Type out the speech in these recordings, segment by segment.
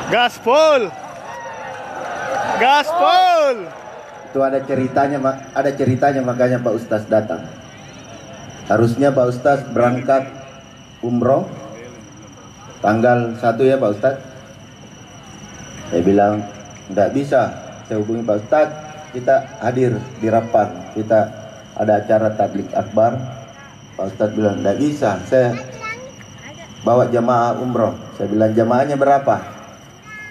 Gaspol. Gaspol. Itu ada ceritanya makanya Pak Ustaz datang. Harusnya Pak Ustaz berangkat umroh tanggal 1 ya Pak Ustaz. Saya bilang tidak bisa. Saya hubungi Pak Ustaz, kita hadir di Rapang, kita ada acara tablik akbar. Pak Ustaz bilang tidak bisa, saya bawa jamaah umroh. Saya bilang jamaahnya berapa?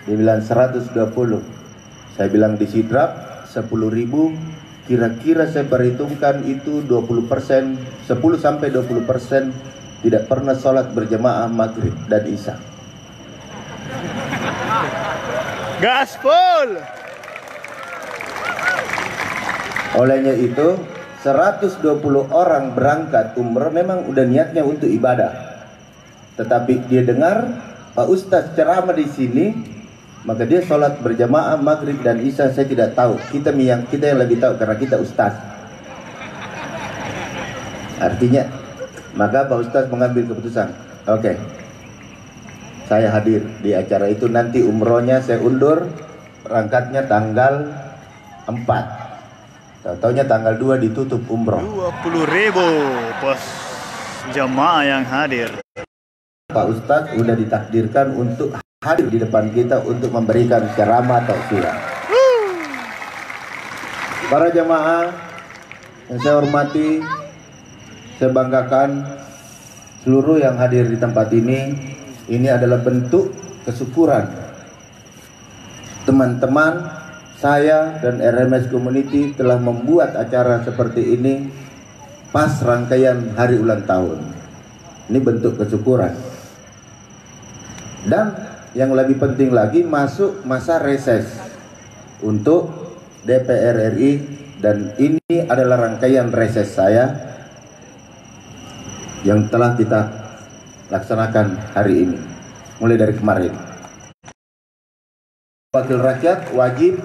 Dia bilang 120. Saya bilang di Sidrap 10.000, kira-kira saya perhitungkan itu 20%, 10-20% tidak pernah sholat berjamaah maghrib dan isya. Gaspol. Olehnya itu 120 orang berangkat umrah memang udah niatnya untuk ibadah. Tetapi dia dengar Pak Ustaz ceramah di sini, maka dia sholat berjamaah maghrib dan isya. Saya tidak tahu. Kita yang lebih tahu karena kita ustaz. Artinya, maka Pak Ustaz mengambil keputusan. Oke, saya hadir di acara itu. Nanti umrohnya saya undur, berangkatnya tanggal 4. Tahu-taunya tanggal 2 ditutup umroh. 20.000 pos jamaah yang hadir. Pak Ustadz udah ditakdirkan untuk hadir di depan kita untuk memberikan ceramah tausiah. Para jamaah yang saya hormati, saya banggakan seluruh yang hadir di tempat ini. Ini adalah bentuk kesyukuran teman-teman saya dan RMS Community telah membuat acara seperti ini pas rangkaian hari ulang tahun. Ini bentuk kesyukuran. Dan yang lebih penting lagi, masuk masa reses untuk DPR RI, dan ini adalah rangkaian reses saya yang telah kita laksanakan hari ini mulai dari kemarin. Wakil rakyat wajib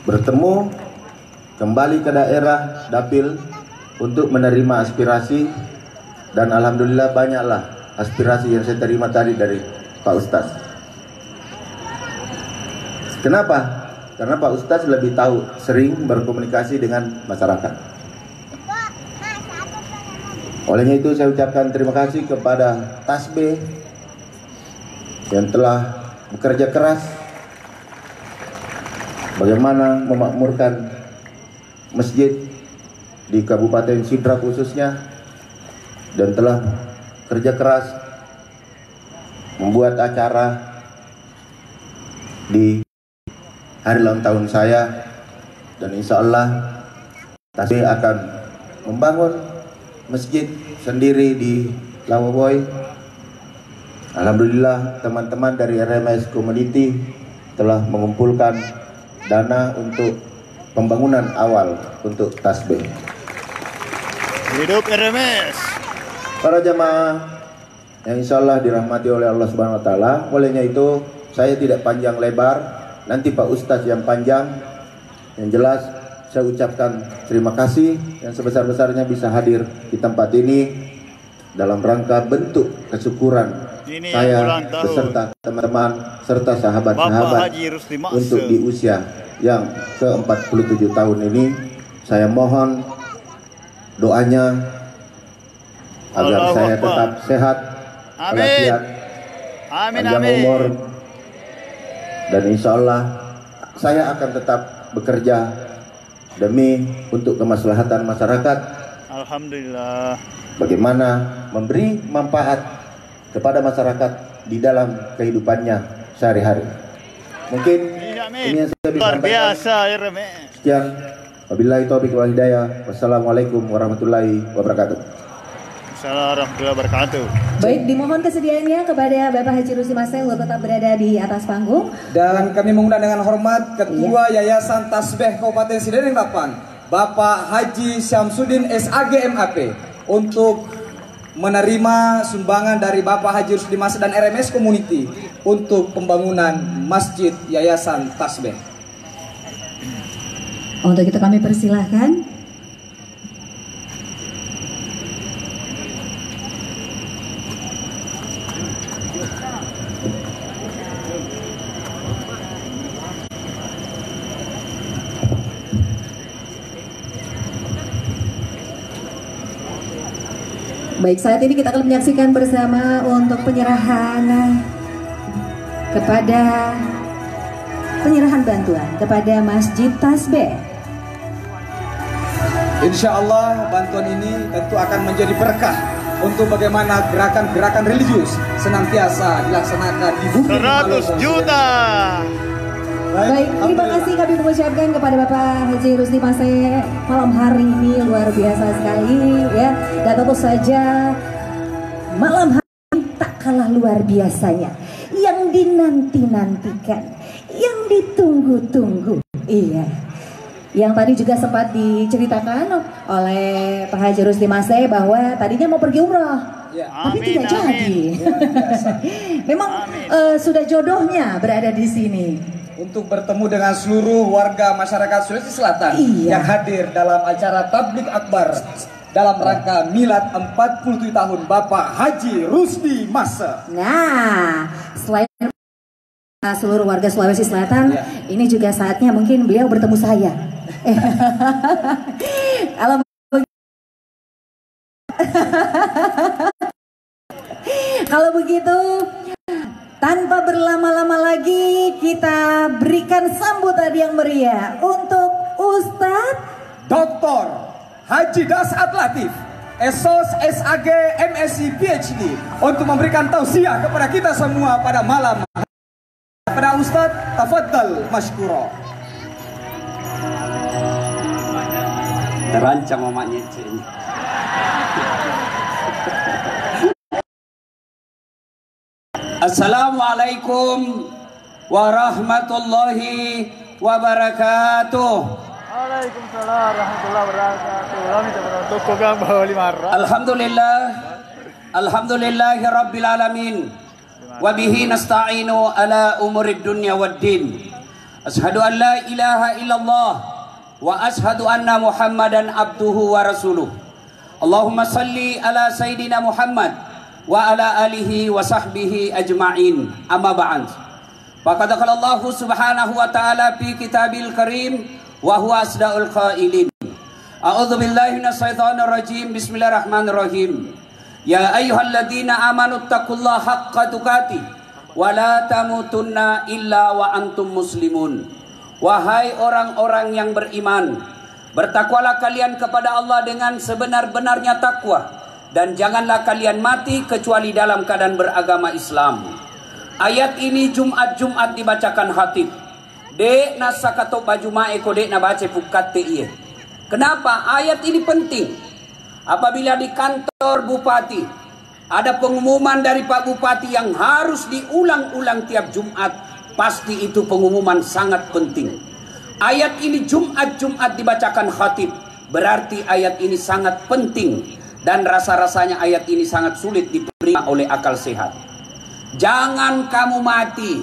bertemu kembali ke daerah dapil untuk menerima aspirasi, dan alhamdulillah banyaklah aspirasi yang saya terima tadi dari Pak Ustaz. Kenapa? Karena Pak Ustaz lebih tahu, sering berkomunikasi dengan masyarakat. Olehnya itu saya ucapkan terima kasih kepada Tasbih yang telah bekerja keras bagaimana memakmurkan masjid di Kabupaten Sidrap khususnya, dan telah kerja keras membuat acara di hari ulang tahun saya, dan insya Allah Tasbih akan membangun masjid sendiri di Lawoboy. Alhamdulillah teman-teman dari RMS Community telah mengumpulkan dana untuk pembangunan awal untuk Tasbih. Hidup RMS. Para jamaah yang insya Allah dirahmati oleh Allah Subhanahu Wa Taala. Olehnya itu saya tidak panjang lebar, nanti Pak Ustadz yang panjang. Yang jelas saya ucapkan terima kasih yang sebesar-besarnya bisa hadir di tempat ini dalam rangka bentuk kesyukuran saya beserta teman-teman serta sahabat-sahabat untuk di usia yang ke-47 tahun ini. Saya mohon doanya agar saya tetap sehat, walafiat, panjang umur, dan insya Allah saya akan tetap bekerja demi untuk kemaslahatan masyarakat. Alhamdulillah. Bagaimana memberi manfaat kepada masyarakat di dalam kehidupannya sehari-hari. Mungkin ini yang saya bisa luar sampaikan. Biasa RMS. Sekian. Wabillahi taufiq wal hidayah. Wassalamualaikum warahmatullahi wabarakatuh. Assalamualaikum warahmatullahi wabarakatuh. Baik, dimohon kesediaannya kepada Bapak Haji Rusdi Maseh untuk tetap berada di atas panggung. Dan kami mengundang dengan hormat Ketua Yayasan Tasbih Kabupaten Sidrap Rapang, Bapak Haji Syamsuddin SAG MAP, untuk menerima sumbangan dari Bapak Haji Rusdi Maseh dan RMS Community untuk pembangunan Masjid Yayasan Tasbih. Untuk itu kami persilahkan. Baik, saat ini kita akan menyaksikan bersama untuk penyerahan bantuan kepada Masjid Tasbeh. Insya Allah bantuan ini tentu akan menjadi berkah untuk bagaimana gerakan-gerakan religius senantiasa dilaksanakan di bumi 100 juta. Baik, terima kasih kami mengucapkan kepada Bapak Haji Rusdi Mase malam hari ini luar biasa sekali ya. Dan tentu saja malam hari ini tak kalah luar biasanya, yang dinanti-nantikan, yang ditunggu-tunggu. Iya. Yang tadi juga sempat diceritakan oleh Pak Haji Rusdi Mase bahwa tadinya mau pergi umroh, Ya. tapi Amin, tidak jadi. Memang sudah jodohnya berada di sini. Untuk bertemu dengan seluruh warga masyarakat Sulawesi Selatan Iya. yang hadir dalam acara Tablik Akbar dalam rangka milad 47 tahun Bapak Haji Rusdi Mase. Nah, selain seluruh warga Sulawesi Selatan, Ya. ini juga saatnya mungkin beliau bertemu saya. Kalau kalau begitu, tanpa berlama-lama lagi, kita berikan sambutan yang meriah untuk Ustadz Dr. Haji Dasat Latif, Esos SAG MSc PhD, untuk memberikan tausiah kepada kita semua pada malam. Pada Ustadz, tafadhal masykuro. Terancam mamanya Cik. Assalamualaikum warahmatullahi wabarakatuh. Waalaikumsalam warahmatullahi wabarakatuh. Kami terbantu kogang bawa 500. Alhamdulillahi rabbil alamin. Wa bihi nasta'inu ala umurid dunya waddin. Ashhadu an la ilaha illallah wa ashhadu anna Muhammadan abduhu wa rasuluh. Allahumma salli ala Sayyidina Muhammad wa ala alihi wa sahbihi ajma'in. Amma ba'd. Faqad qala Allah subhanahu wa ta'ala fi kitabil karim wa huwa asdaul qailin. A'udzu billahi minasyaitonir rajim. Bismillahirrahmanirrahim. Ya ayyuhalladzina amanu taqullaha haqqa tuqatih wa la tamutunna illa wa antum muslimun. Wahai orang-orang yang beriman, bertakwalah kalian kepada Allah dengan sebenar-benarnya takwa, dan janganlah kalian mati kecuali dalam keadaan beragama Islam. Ayat ini Jumat dibacakan khatib. Dek nasakato baju mae ko dek na baca pukat te iye. Kenapa ayat ini penting? Apabila di kantor bupati ada pengumuman dari Pak Bupati yang harus diulang-ulang tiap Jumat, pasti itu pengumuman sangat penting. Ayat ini Jumat dibacakan khatib, berarti ayat ini sangat penting, dan rasa-rasanya ayat ini sangat sulit diterima oleh akal sehat. Jangan kamu mati,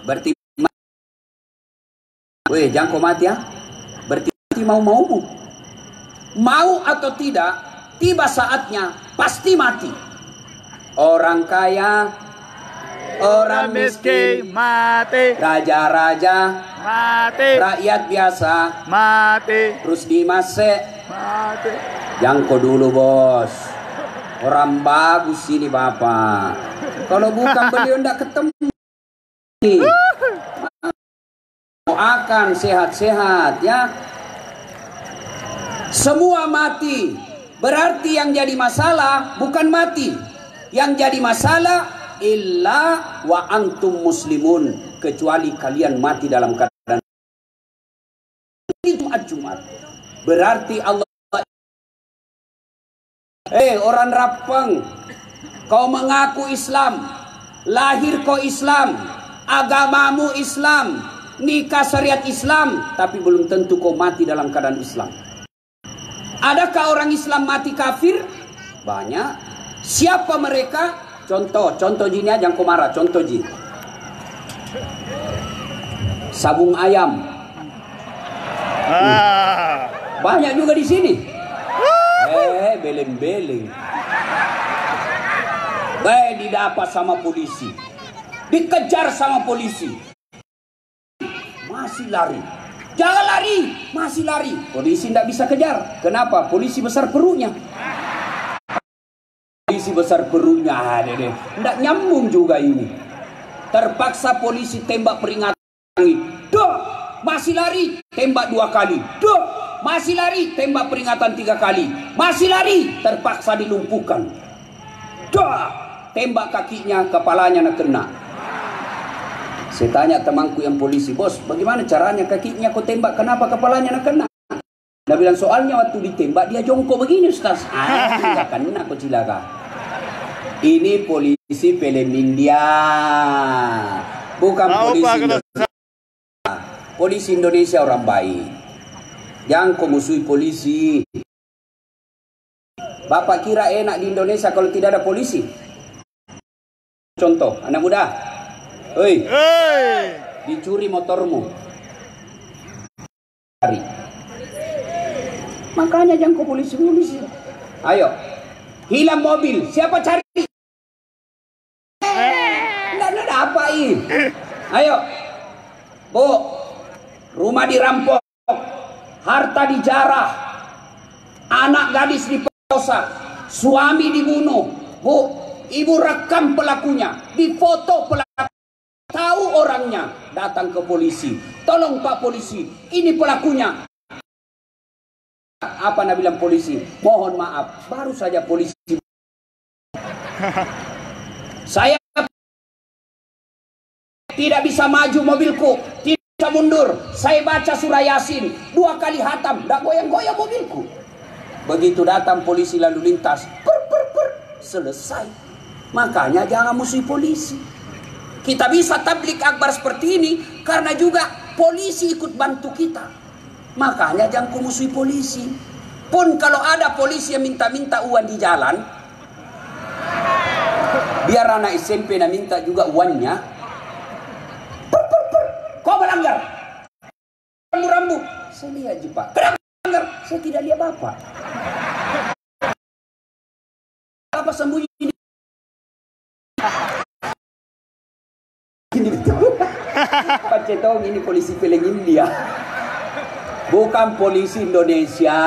berarti weh jangan kau mati ya, berarti mau-maumu. Mau atau tidak, tiba saatnya pasti mati. Orang kaya, orang miskin, mati, raja-raja, mati, rakyat biasa, mati, Rusdi Mase. mati. Jangko dulu bos, orang bagus ini bapak. Kalau bukan beliau ndak ketemu. Doakan sehat-sehat ya. Semua mati, berarti yang jadi masalah bukan mati. Yang jadi masalah illa wa antum muslimun, kecuali kalian mati dalam keadaan ini Jumat. Berarti Allah orang Rapeng, kau mengaku Islam, lahir kau Islam, agamamu Islam, nikah syariat Islam, tapi belum tentu kau mati dalam keadaan Islam. Adakah orang Islam mati kafir? Banyak. Siapa mereka? Contoh gini aja, jangan kau marah. Contoh ji, sabung ayam. Banyak juga di sini. Beleng-beleng. Didapat sama polisi, dikejar sama polisi, masih lari. Jangan lari, masih lari. Polisi tidak bisa kejar. Kenapa? Polisi besar perutnya. polisi besar perutnya. Nggak nyambung juga ini. Terpaksa polisi tembak peringatan. Duh, masih lari, tembak 2 kali. Duh, masih lari, tembak peringatan 3 kali. Masih lari, terpaksa dilumpuhkan. Duh, tembak kakinya, kepalanya nak kena. Saya tanya temanku yang polisi, bos, bagaimana caranya kakinya kau tembak, kenapa kepalanya nak kena? Dia bilang, soalnya waktu ditembak dia jongkok begini, Ustaz. Tidak kena kau cilaka. Ini polisi film India, bukan polisi Indonesia. Polisi Indonesia orang baik. Jangan kau musuhi polisi. Bapak kira enak di Indonesia kalau tidak ada polisi? Contoh, anak muda. Hei, dicuri motormu. Cari. Makanya jangan kau polisi. Ayo, hilang mobil. Siapa cari? Nggak ada apain. Ayo, Bu, rumah dirampok, harta dijarah, anak gadis diperkosa, suami dibunuh. Bu, ibu rekam pelakunya, difoto pelaku. Tahu orangnya, datang ke polisi. Tolong Pak polisi, ini pelakunya. Apa nak bilang polisi? Mohon maaf, baru saja polisi. Saya tidak bisa maju mobilku, tidak bisa mundur. Saya baca surah Yasin 2 kali hatam, tidak goyang-goyang mobilku. Begitu datang polisi lalu lintas, selesai. Makanya jangan musuhi polisi. Kita bisa tablik akbar seperti ini karena juga polisi ikut bantu kita. Makanya jangan kumusuhi polisi. Pun kalau ada polisi yang minta-minta uang di jalan, biar anak SMP nak minta juga uangnya. Kau melanggar. Rambu-rambu. Saya lihat je Pak. Kenapa melanggar? Saya tidak lihat Bapak. Apa sembunyi ini? Ini betul. Pak Cetong ini polisi film India. Bukan polisi Indonesia.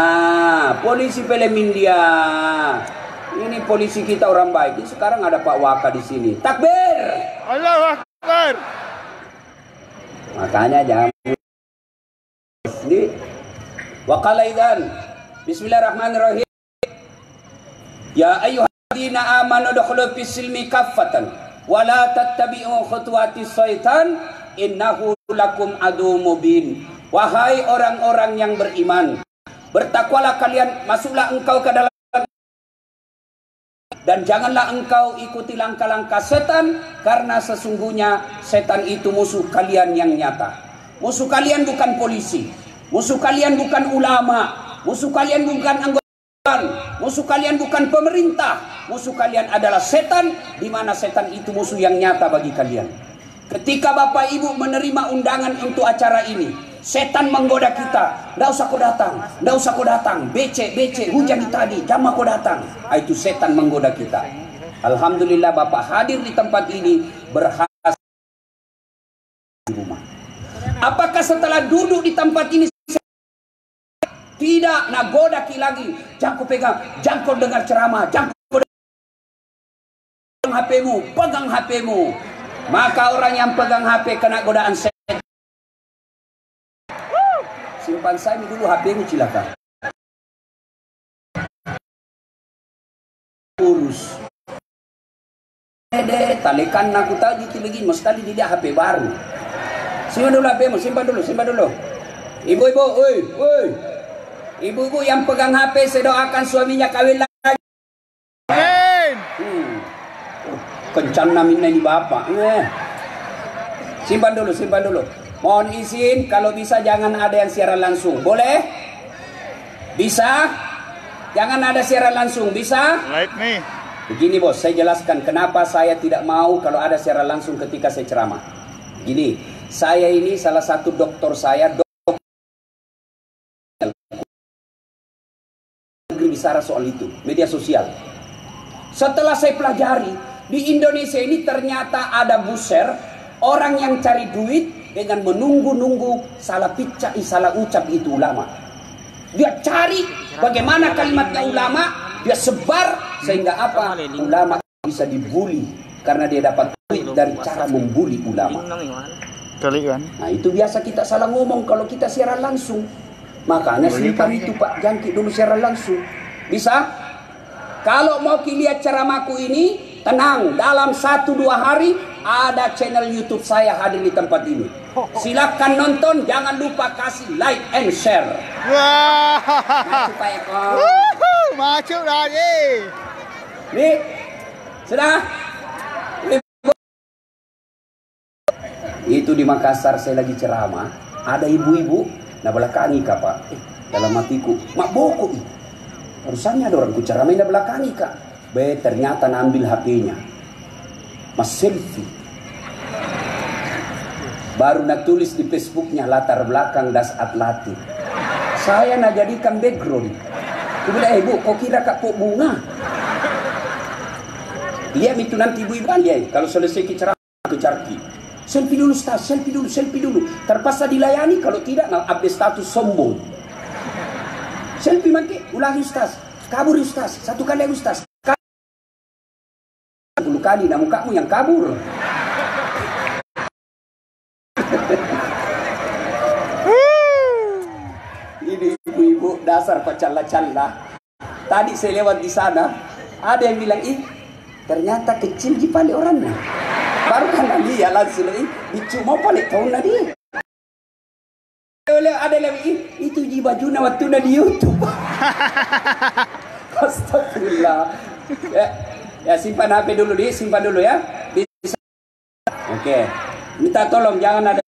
Polisi film India. Ini polisi kita orang baik. Ini sekarang ada Pak Waka di sini. Takbir. Allahu Akbar. Makanya jangan di Waqalaidan. Bismillahirrahmanirrahim. Ya ayyuhalladzina amanu dukhulu fis silmi kaffatan wa la tattabi'u khutuwatis syaitan innahu lakum adu mubin. Wahai orang-orang yang beriman, bertakwalah kalian, masuklah engkau ke dalam dan janganlah engkau ikuti langkah-langkah setan, karena sesungguhnya setan itu musuh kalian yang nyata. Musuh kalian bukan polisi, musuh kalian bukan ulama, musuh kalian bukan anggota, musuh kalian bukan pemerintah, musuh kalian adalah setan, di mana setan itu musuh yang nyata bagi kalian. Ketika Bapak Ibu menerima undangan untuk acara ini, setan menggoda kita, nggak usah kau datang, nggak usah kau datang, becek, hujan tadi, jama kau datang. Itu setan menggoda kita. Alhamdulillah Bapak hadir di tempat ini, berhasil di rumah. Apakah setelah duduk di tempat ini tidak nak goda ki lagi? Jangan kau pegang, jangan kau dengar ceramah, jangan kau pegang HP-mu, pegang HP-mu. Maka orang yang pegang HP kena godaan setan. Simpan saya dulu HP-mu cilaka. Urus. Talikan aku tadi lagi mesti dia HP baru. Simpan dulu HP-mu, simpan dulu. Ibu-ibu, oi. Ibu-ibu yang pegang HP, saya doakan suaminya kawin lagi. Amin. Kencan namanya ini bapak. Simpan dulu. Mohon izin, kalau bisa jangan ada yang siaran langsung. Boleh? Bisa? Jangan ada siaran langsung. Bisa? Like me. Begini bos, saya jelaskan kenapa saya tidak mau kalau ada siaran langsung ketika saya ceramah. Gini, saya ini salah satu dokter saya, negeri bicara soal itu, media sosial. Setelah saya pelajari, di Indonesia ini ternyata ada buser, orang yang cari duit dengan menunggu-nunggu salah picca, salah ucap itu ulama. Dia cari bagaimana kalimatnya ulama, dia sebar Sehingga apa? Ulama bisa dibully karena dia dapat duit dari cara membuli ulama. Kali kan. Nah itu biasa kita salah ngomong kalau kita siaran langsung. Makanya simpan itu Pak, jangkit dulu siaran langsung. Bisa? Kalau mau lihat ceramahku ini, tenang, dalam 1-2 hari ada channel YouTube saya hadir di tempat ini. Silakan nonton, jangan lupa kasih like and share. Wah. Masuk Pak Eko. Masuk lagi. Nih, sudah. Itu di Makassar saya lagi ceramah, ada ibu-ibu, nah belakangi kak Pak, dalam hatiku, mak boko harusannya ada orang ku ceramain nah belakangi kak, ternyata ambil HP-nya, mas selfie, baru nak tulis di Facebooknya latar belakang das atletik, saya nak jadikan background, aku bilang ibu, kok kira kak kok bunga? Iya itu nanti ibu-ibu kan ya, kalau selesai ceramah ke Carki. Selfie dulu Ustaz, selfie dulu. Terpaksa dilayani, kalau tidak update status sombong. Selfie mangke, ulangi Ustaz. Kabur Ustaz, 1 kali lagi Ustaz. 10 kali, nah mukamu yang kabur. Ini ibu-ibu dasar pacalla-calla. Tadi saya lewat di sana, ada yang bilang, ternyata kecil jipali orangnya. Baru kan dia langsung itu mau paling tahun tadi. Ada lagi itu di baju waktu di YouTube. Astagfirullah. Ya simpan HP dulu simpan dulu ya. Oke. Minta tolong jangan ada.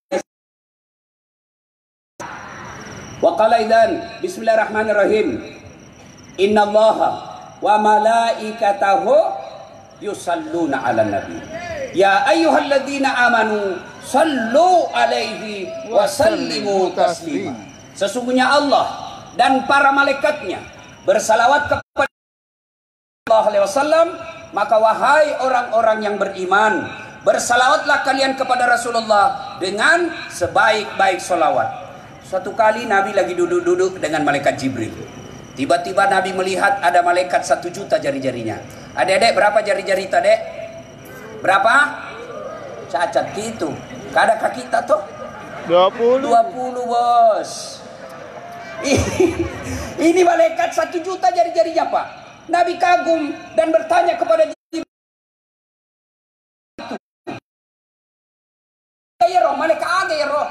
Wa qala idzan bismillahirrahmanirrahim. Innallaha wa malaikatahu yusalluna 'alan nabi. Ya ayyuhalladzina amanu sallu alaihi wa sallimu taslima. Sesungguhnya Allah dan para malaikatnya bersalawat kepada Allah alaihi wasallam, maka wahai orang-orang yang beriman, bersalawatlah kalian kepada Rasulullah dengan sebaik-baik salawat. Suatu kali Nabi lagi duduk-duduk dengan malaikat Jibril. Tiba-tiba Nabi melihat ada malaikat 1 juta jari-jarinya. Adik-adik berapa jari-jari tadi? Berapa? Cacat gitu. Kadang kita tuh 20 bos. Ini malaikat 1 juta jari-jarinya Pak. Nabi kagum dan bertanya kepada Jibril. Ya roh, malaikat ada ya roh.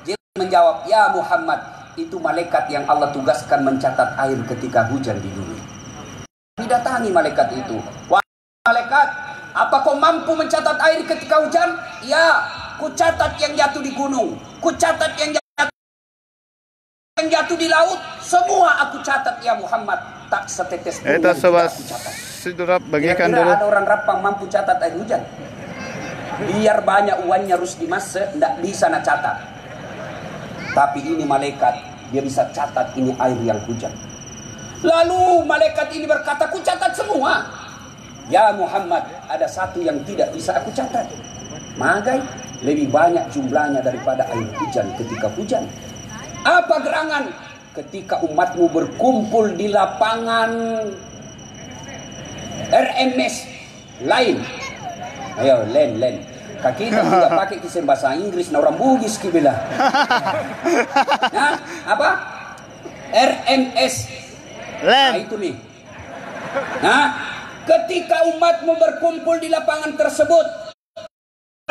Jibril menjawab, ya Muhammad, itu malaikat yang Allah tugaskan mencatat air ketika hujan di dunia. Didatangi malaikat itu. Wah malaikat, apa kau mampu mencatat air ketika hujan? Ya, ku catat yang jatuh di gunung, ku catat yang jatuh di laut, semua aku catat ya Muhammad. Tak setetes pun yang tidak aku catat. Bagikan Kira-kira dulu. ada orang Rapang mampu catat air hujan? Biar banyak uangnya Rusdi Mas, tidak bisa nak catat. Tapi ini malaikat, dia bisa catat ini air yang hujan. Lalu malaikat ini berkata, ku catat semua. Ya Muhammad, ada satu yang tidak bisa aku catat. Magai lebih banyak jumlahnya daripada air hujan ketika hujan. Apa gerangan? Ketika umatmu berkumpul di lapangan RMS lain. Ayo, len. Kaki kita juga pakai kisah bahasa Inggris, nah orang Bugis kibila. Nah, apa? RMS. Nah, itu nih. Nah, ketika umatmu berkumpul di lapangan tersebut,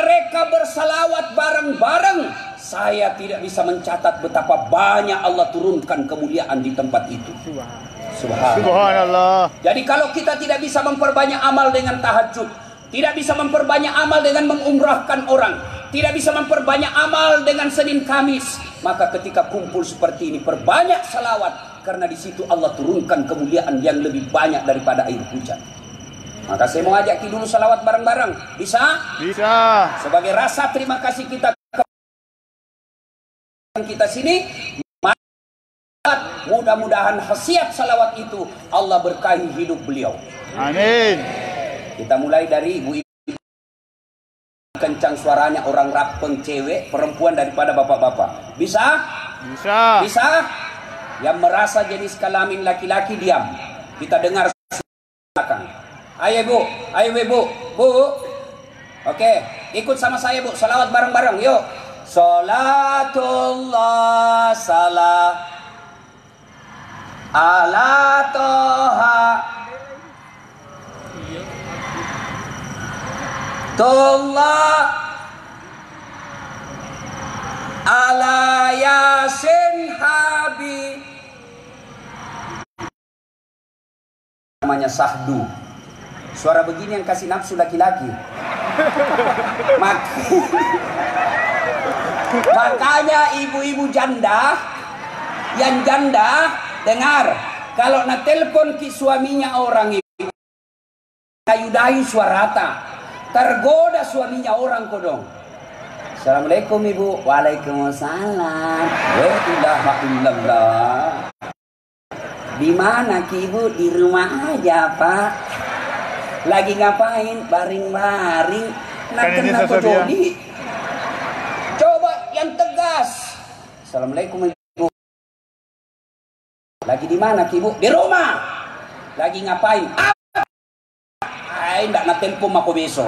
mereka bersalawat bareng-bareng. Saya tidak bisa mencatat betapa banyak Allah turunkan kemuliaan di tempat itu. Subhanallah. Jadi kalau kita tidak bisa memperbanyak amal dengan tahajud, tidak bisa memperbanyak amal dengan mengumrahkan orang, tidak bisa memperbanyak amal dengan Senin Kamis, maka ketika kumpul seperti ini perbanyak salawat, karena di situ Allah turunkan kemuliaan yang lebih banyak daripada air hujan. Maka saya mau ajak dulu salawat bareng-bareng. Bisa? Bisa. Sebagai rasa terima kasih kita sini, mudah-mudahan khasiat salawat itu Allah berkahi hidup beliau. Amin. Kita mulai dari ibu kencang suaranya, orang rapeng, cewek, perempuan daripada bapak-bapak. Bisa? Bisa. Bisa? Yang merasa jenis kelamin laki-laki diam. Kita dengar belakang. Ayo Bu, ayo Bu, Bu. Oke, ikut sama saya Bu, salawat bareng-bareng, yuk. Salatullah salam ala toha Tullah ala yasin habib. Namanya sahdu. Suara begini yang kasih nafsu laki-laki. Makanya ibu-ibu janda yang janda dengar, kalau na telepon ki suaminya orang itu ayudahi suarata, tergoda suaminya orang kodong. Assalamualaikum Ibu. Waalaikumsalam. Wa ilaha illallah. Di mana ki Ibu? Di rumah aja Pak. Lagi ngapain? Baring-baring. Nah kenapa Jody? Coba yang tegas. Assalamualaikum Ibu. Lagi di mana ki Ibu? Di rumah. Lagi ngapain? Ay, ndak na tempo mako besok.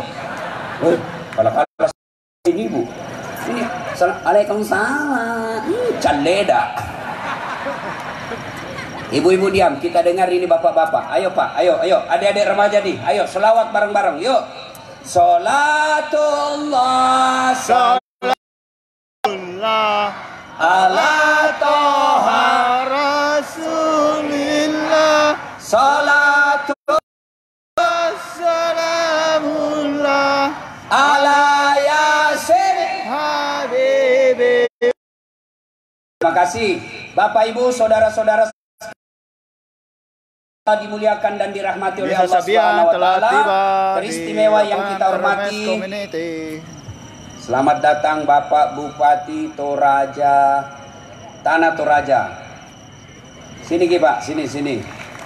Kalau ini Bu. Ini Waalaikumsalam. Caleda. Ibu-ibu diam, kita dengar ini bapak-bapak. Ayo Pak, ayo, ayo, adik-adik remaja nih. Ayo, selawat bareng-bareng, yuk. Salatullah Salatullah ala toha Rasulillah Salatullah Salamullah ala yasin. Habibi. Terima kasih Bapak Ibu, saudara-saudara dimuliakan dan dirahmati oleh Allah Subhanahu wa taala. Teristimewa yang kita hormati. Selamat datang Bapak Bupati Toraja, Tanah Toraja. Sini Ki Pak, sini sini.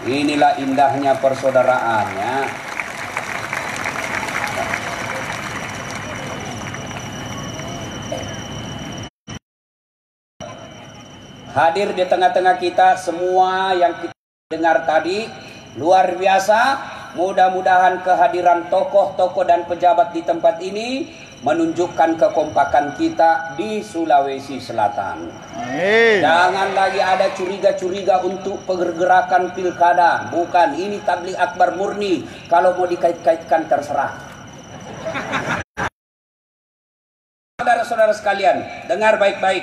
Inilah indahnya persaudaraannya. Hadir di tengah-tengah kita semua yang kita dengar tadi luar biasa. Mudah-mudahan kehadiran tokoh-tokoh dan pejabat di tempat ini menunjukkan kekompakan kita di Sulawesi Selatan. Amin. Jangan lagi ada curiga-curiga untuk pergerakan pilkada. Bukan, ini tabligh akbar murni. Kalau mau dikait-kaitkan terserah. Saudara-saudara sekalian, dengar baik-baik.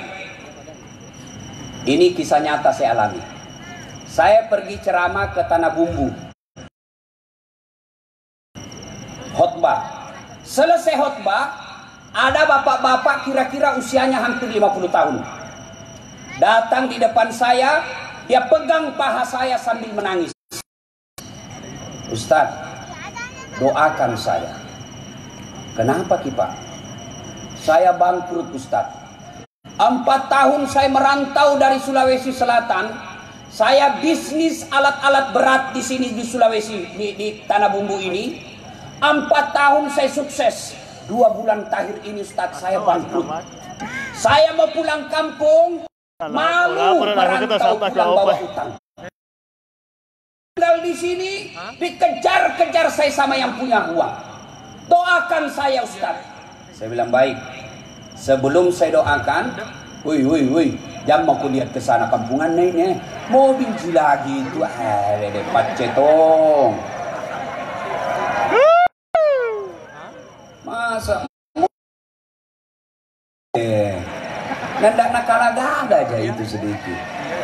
Ini kisah nyata saya alami. Saya pergi ceramah ke Tanah Bumbu. Khotbah. Selesai khotbah, ada bapak-bapak kira-kira usianya hampir 50 tahun. Datang di depan saya, dia pegang paha saya sambil menangis. Ustaz, doakan saya. Kenapa Ki Pak? Saya bangkrut Ustaz. 4 tahun saya merantau dari Sulawesi Selatan. Saya bisnis alat-alat berat di sini di Sulawesi, di Tanah Bumbu ini. 4 tahun saya sukses. 2 bulan terakhir ini Ustaz saya bangkrut. Saya mau pulang kampung, malu merantau pulang bawa utang. Tinggal di sini, dikejar-kejar saya sama yang punya uang. Doakan saya Ustaz. Saya bilang baik. Sebelum saya doakan, woi, jangan mau lihat ke sana kampungan nih, mobil lagi itu, ada pacetong. Masa, nggak nakal-gada aja itu sedikit.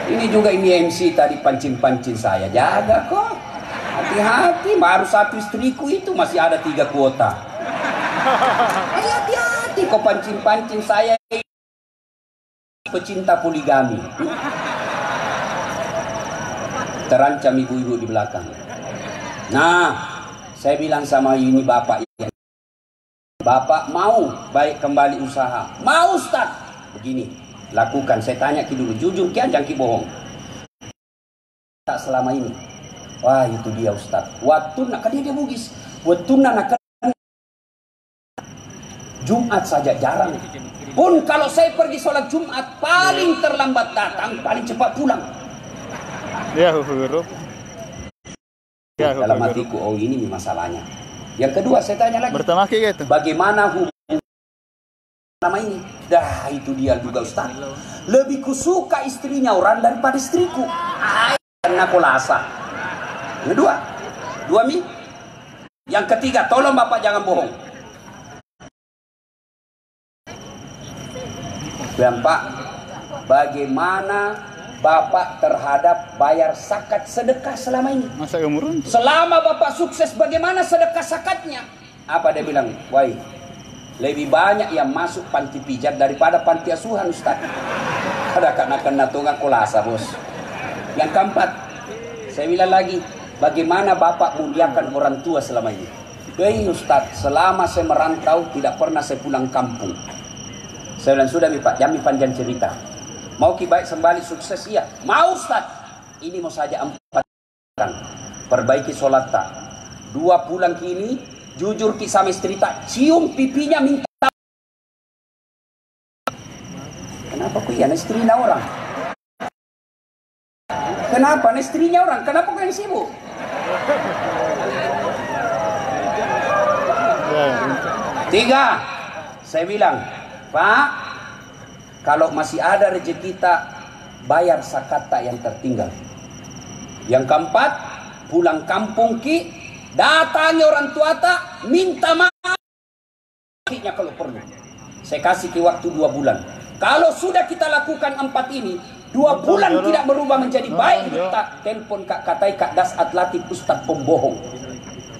Ini juga ini MC tadi pancing-pancing saya, jaga kok, hati-hati. Baru 1 istriku itu masih ada 3 kuota. Hati-hati kok pancing-pancing saya. Pecinta poligami. Terancam ibu-ibu di belakang. Nah, saya bilang sama ini bapak, bapak mau baik kembali usaha? Mau Ustaz. Begini, lakukan. Saya tanya ki dulu, jujur kian jangan ki bohong. Tak selama ini. Wah itu dia Ustaz. Waktu nak dia Bugis. Waktu nak Jumat saja jarang. Pun kalau saya pergi sholat Jumat, paling terlambat datang, paling cepat pulang. Ya huruf. Ya, dalam hatiku, oh ini masalahnya. Yang kedua saya tanya lagi, bertemaki gitu. bagaimana hubungan nama ini? Dah itu dia juga Ustaz. Lebih kusuka istrinya orang daripada istriku. Karena kolasa. Kedua, dua mi. Yang ketiga, tolong Bapak jangan bohong. Bapak, bagaimana Bapak terhadap bayar zakat sedekah selama ini? Masa gemurun? Selama Bapak sukses, bagaimana sedekah zakatnya? Apa dia bilang? Woi, lebih banyak yang masuk panti pijat daripada panti asuhan, Ustaz. Ada kena tunggak kolasa, bos. Yang keempat, saya bilang lagi, bagaimana Bapak muliakan orang tua selama ini? Hei Ustaz, selama saya merantau tidak pernah saya pulang kampung. Saya bilang, sudah Pak, jangan panjang cerita. Mau ki baik sembali sukses, iya. Mau Ustaz. Ini mau saja 4 orang. Perbaiki sholat tak. 2 bulan kini, jujur ki sama istri tak. Cium pipinya minta. Kenapa ku iya istrinya orang? Kenapa istrinya orang? Kenapa ku yang sibuk? Tiga, saya bilang, Pak, kalau masih ada rezeki kita, bayar zakat tak yang tertinggal. Yang keempat, pulang kampung ki, datangi orang tua tak, minta maaf kalau perlu. Saya kasih ki waktu 2 bulan. Kalau sudah kita lakukan 4 ini, 2 bulan tidak berubah menjadi baik, tak telepon Kak Katai Kak Das Atlatif Ustadz pembohong.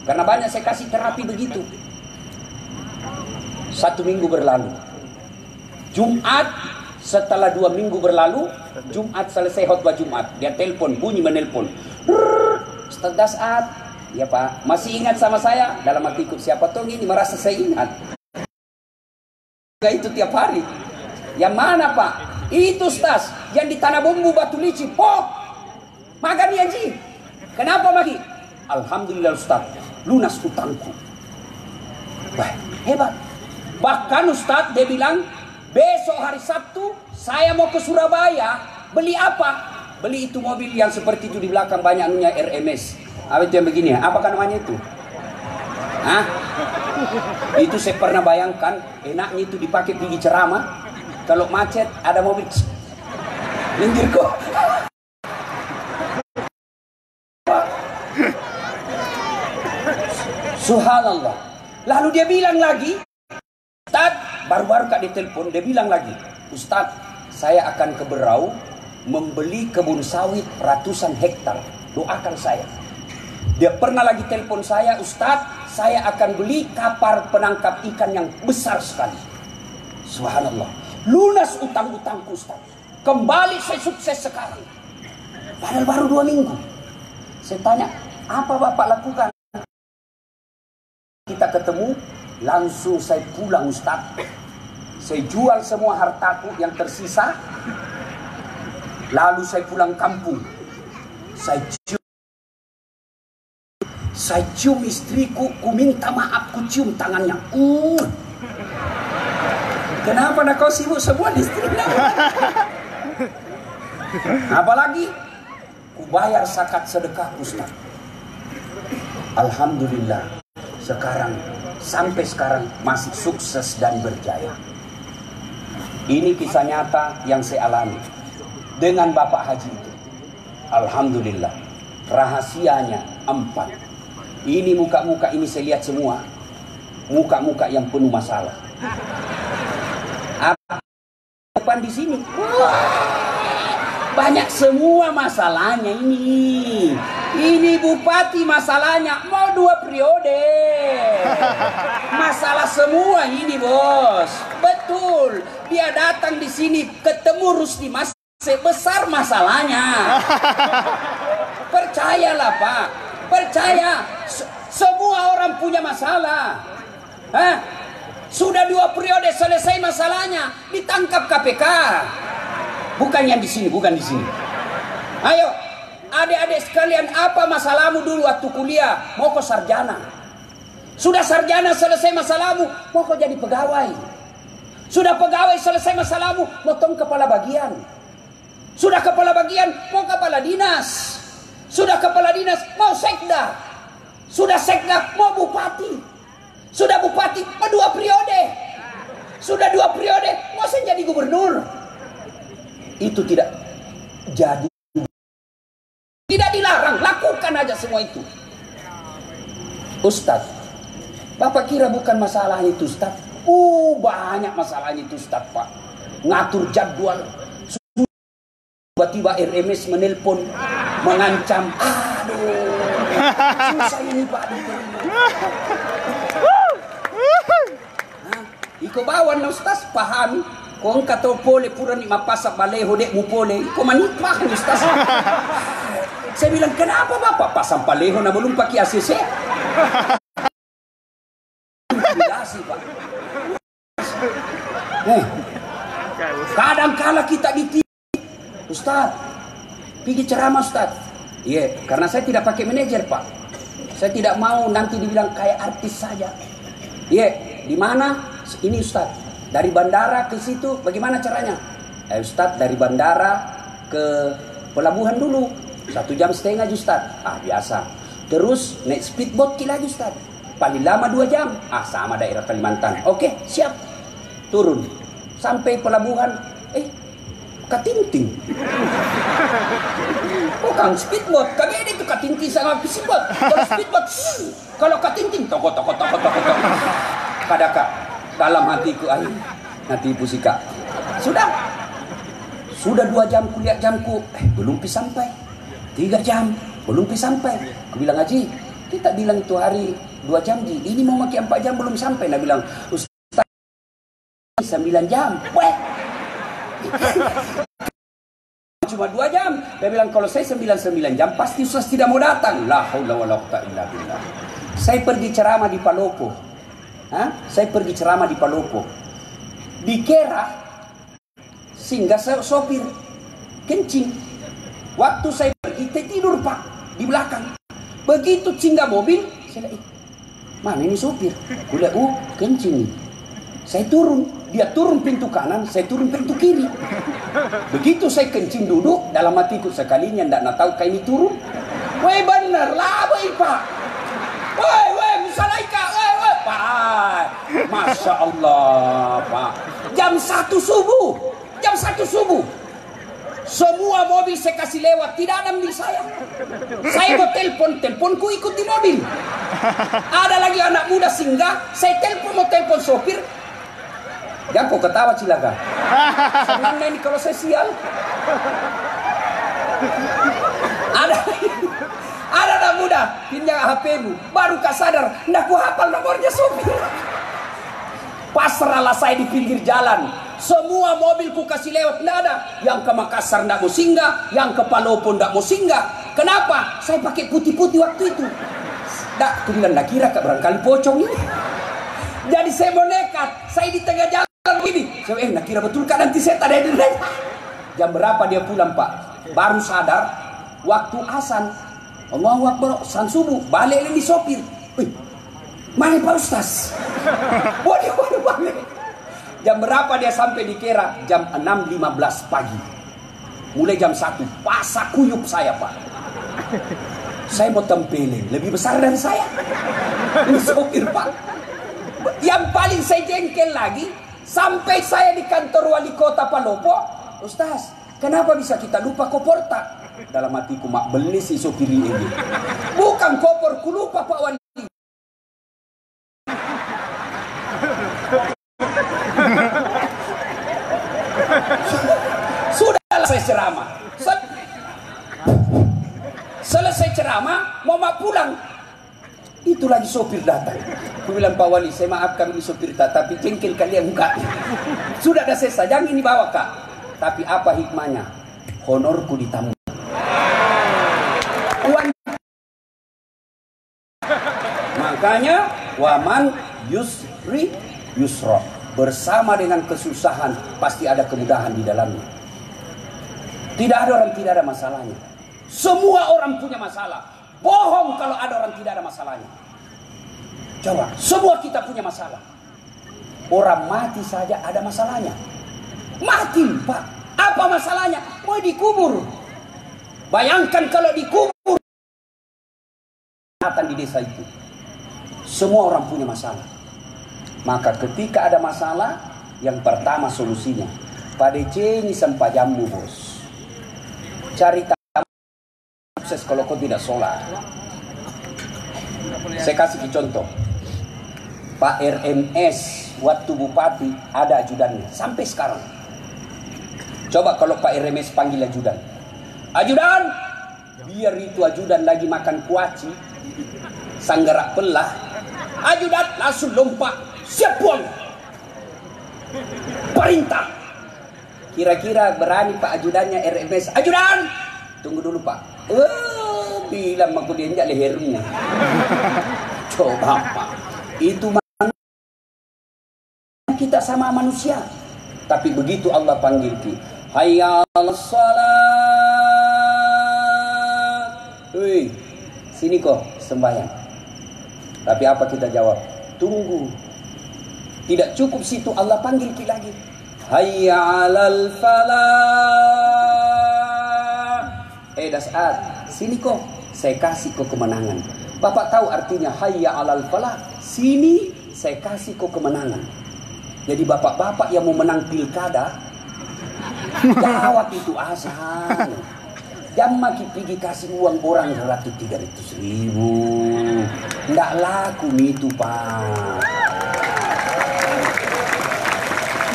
Karena banyak saya kasih terapi begitu. 1 minggu berlalu. Jumat, setelah 2 minggu berlalu, Jumat selesai khotbah Jumat, dia telepon, bunyi menelpon. Ustaz Dasat, ya Pak, masih ingat sama saya? Dalam hatiku, siapa tuh ini merasa saya ingat? Enggak itu tiap hari. Yang mana Pak? Itu Ustaz, yang di Tanah Bumbu Batu Lici. Pok, makan ya Ji. Kenapa Magi? Alhamdulillah Ustaz, lunas hutangku. Wah, hebat. Bahkan Ustaz dia bilang, besok hari Sabtu saya mau ke Surabaya. Beli apa? Beli itu mobil yang seperti itu di belakang banyak anunya RMS. Apa itu yang begini ya? Apakah namanya itu? Hah? Itu saya pernah bayangkan, enaknya itu dipakai pergi ceramah. Kalau macet ada mobil minggir kok. Subhanallah. Lalu dia bilang lagi, Ustaz, baru-baru Kak ditelepon, dia bilang lagi, Ustaz, saya akan ke Berau membeli kebun sawit ratusan hektar. Doakan saya. Dia pernah lagi telepon saya, Ustaz, saya akan beli kapal penangkap ikan yang besar sekali. Subhanallah. Lunas utang-utangku Ustaz. Kembali saya sukses sekarang. Padahal baru 2 minggu. Saya tanya, apa Bapak lakukan? Kita ketemu, langsung saya pulang Ustaz. Saya jual semua hartaku yang tersisa. Lalu saya pulang kampung. Saya cium istriku, ku minta maaf, ku cium tangannya. Kenapa nak kau sibuk semua di istrinya? Apalagi ku bayar zakat sedekah Ustaz. Alhamdulillah. Sampai sekarang masih sukses dan berjaya. Ini kisah nyata yang saya alami dengan Bapak Haji itu. Alhamdulillah. Rahasianya 4. Ini muka-muka ini saya lihat semua. Muka-muka yang penuh masalah. Apa depan di sini? Banyak semua masalahnya ini. Ini bupati masalahnya mau 2 periode. Masalah semua ini bos. Betul. Dia datang di sini ketemu Rusdi Mas, besar masalahnya. Percayalah Pak. Percaya. Semua orang punya masalah. Sudah 2 periode selesai masalahnya, ditangkap KPK. Bukan yang di sini, bukan di sini. Ayo, adik-adik sekalian, apa masalahmu dulu waktu kuliah? Mau kau sarjana. Sudah sarjana selesai masalahmu, mau kau jadi pegawai. Sudah pegawai selesai masalahmu, mau tong kepala bagian. Sudah kepala bagian, mau kepala dinas. Sudah kepala dinas, mau sekda. Sudah sekda mau bupati. Sudah bupati mau 2 periode. Sudah 2 periode mau jadi gubernur. Itu tidak jadi. Tidak dilarang, lakukan aja semua itu. Ustadz, Bapak kira bukan masalahnya itu Ustadz? Banyak masalahnya itu Ustadz Pak. Ngatur jadwal. Tiba-tiba RMS menelpon, mengancam. Aduh, susah ini Pak. Iko bawan na Ustaz, pahami. Kung kato pole pura ni mapasa baleho dek mu pole. Iko manipah ni Ustaz. Saya bilang, kenapa Bapak pasang paleho na belum pakai ACC? Intimidasi Pak. Kadang-kala kita ditipu. Ustaz, pergi ceramah Ustaz. Iya, karena saya tidak pakai manajer Pak. Saya tidak mau nanti dibilang kayak artis saja. Iya, di mana? Ini Ustaz, dari bandara ke situ bagaimana caranya? Ustaz, dari bandara ke pelabuhan dulu 1,5 jam Ustaz. Biasa. Terus naik speedboat lagi Ustaz. Paling lama 2 jam. Sama daerah Kalimantan. Oke, siap. Turun. Sampai pelabuhan. Katinting. Bukan speedboat. Kami ini tuh katinting sama speedboat. Kalau speedboat, kalau katinting, toko. Pada Kak, dalam hatiku, nanti ibu sih Kak. Sudah 2 jam kuliah jamku, belum sampai. 3 jam, belum sampai. Aku bilang, Haji, kita bilang itu hari 2 jam, ini mau pakai 4 jam belum sampai. Nah bilang, Ustaz, 9 jam. Cuma 2 jam. Dia bilang, kalau saya 9 jam pasti Ustaz tidak mau datang. La haula wala quwwata illa billah. Saya pergi ceramah di Palopo. Dikira singgah sopir kencing. Waktu saya pergi tidur Pak di belakang. Begitu singgah mobil, saya lihat, mana ini sopir? Kuliah, kencing nih. Saya turun, dia turun pintu kanan, saya turun pintu kiri. Begitu saya kencing duduk, dalam hatiku sekalinya ndak tahu kayak ini turun. Weh bener lah, Pak. Weh, musalaika, Pak. Masya Allah, Pak. Jam 1 subuh. Semua mobil saya kasih lewat, tidak ada mobil saya. Saya mau teleponku ikut di mobil. Ada lagi anak muda singgah, saya mau telepon sopir. Jangan kau ketawa Cilaka. Senang ini kalau saya sial. Ada anak muda pinjam HP-mu, baru kau sadar, ndak ku hafal nomornya sopir. Pasrahlah saya di pinggir jalan. Semua mobilku kasih lewat, ndak ada. Yang ke Makassar ndak mau singgah, yang ke Palopo ndak mau singgah. Kenapa? Saya pakai putih-putih waktu itu. Ndak, aku bilang ndak kira Kak barangkali pocong ini. Jadi saya mau nekat, saya di tengah jalan begini. Saya nak kira betul Kak nanti saya tak ada di sana. Jam berapa dia pulang Pak? Baru sadar waktu azan. Allahu Akbar, san subuh, balik lagi sopir. Mana Pak Ustaz? Waduh, balik. Jam berapa dia sampai di Kera? Jam 6.15 pagi. Mulai jam 1, pasak kuyup saya Pak. Saya mau tempelin, lebih besar dari saya. Ini sopir Pak. Yang paling saya jengkel lagi, sampai saya di kantor wali kota Palopo, Ustaz, kenapa bisa kita lupa koporta? Dalam hatiku, mak beli si sopir ini. Bukan kopor, ku lupa Pak Wali. Sudah selesai ceramah. Selesai ceramah, mau pulang. Itu lagi sopir datang. Aku bilang, Pak Wali, saya maafkan ini sopir tapi jengkel kalian enggak. Sudah ada selesai, jangan ini bawa Kak. Tapi apa hikmahnya? Honorku ditambah. Makanya waman yusri yusra. Bersama dengan kesusahan pasti ada kemudahan di dalamnya. Tidak ada orang tidak ada masalahnya. Semua orang punya masalah. Bohong kalau ada orang tidak ada masalahnya. Coba, semua kita punya masalah. Orang mati saja ada masalahnya. Mati Pak, apa masalahnya? Mau dikubur. Bayangkan kalau dikubur di desa itu. Semua orang punya masalah. Maka ketika ada masalah, yang pertama solusinya, pada ceni sampai jammu bos. Cari tamu sukses kalau kau tidak sholat. Saya kasih contoh. Pak RMS waktu bupati ada ajudannya sampai sekarang. Coba kalau Pak RMS panggil ajudan. Ajudan, biar itu ajudan lagi makan kuaci, sanggarak pelah. Ajudan langsung lompat, siap buang. Perintah. Kira-kira berani Pak ajudannya RMS. Ajudan, tunggu dulu Pak. Bilang aku diinjak lehernya. Coba Pak, itu kita sama manusia. Tapi begitu Allah panggil kita, hayya 'alas salat. Hei, sini kok sembahyang. Tapi apa kita jawab? Tunggu. Tidak cukup situ, Allah panggil kita lagi. Hayya 'alal falah. Dasar, sini kok. Saya kasih kau kemenangan. Bapak tahu artinya hayya 'alal falah? Sini saya kasih kau kemenangan. Jadi bapak-bapak yang mau menang pilkada, jawab itu asal. Jangan pergi kasih uang orang 200-300 ribu. Nggak laku itu Pak.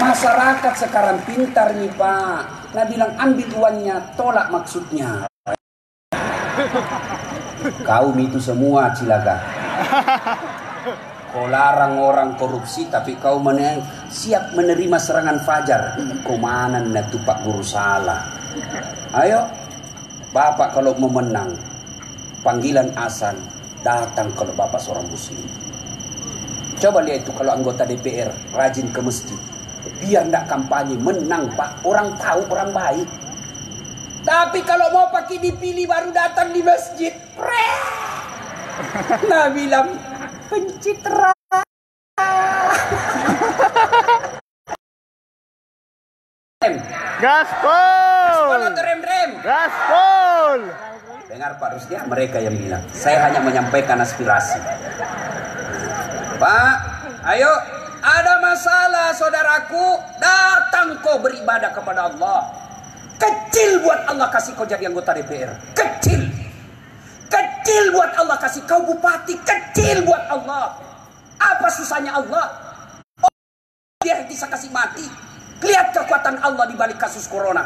Masyarakat sekarang pintar nih Pak. Nah bilang ambil uangnya, tolak maksudnya. Kaum itu semua cilaka. Kau larang orang korupsi, tapi kau siap menerima serangan fajar. Kau mana itu Pak Guru salah. Ayo, Bapak kalau mau menang, panggilan azan, datang kalau Bapak seorang muslim. Coba lihat itu kalau anggota DPR rajin ke masjid. Biar tidak kampanye, menang Pak. Orang tahu, orang baik. Tapi kalau mau pakai dipilih baru datang di masjid. Nah bilang pencitraan. Gaspol. Rem. Gaspol. Dengar Pak Rusdia, mereka yang bilang. Saya hanya menyampaikan aspirasi. Pak, ayo, ada masalah saudaraku, datang kau beribadah kepada Allah. Kecil buat Allah kasih kau jadi anggota DPR. Kecil. Kecil buat Allah kasih kau bupati. Kecil buat Allah. Apa susahnya Allah? Dia bisa kasih mati. Lihat kekuatan Allah di balik kasus corona.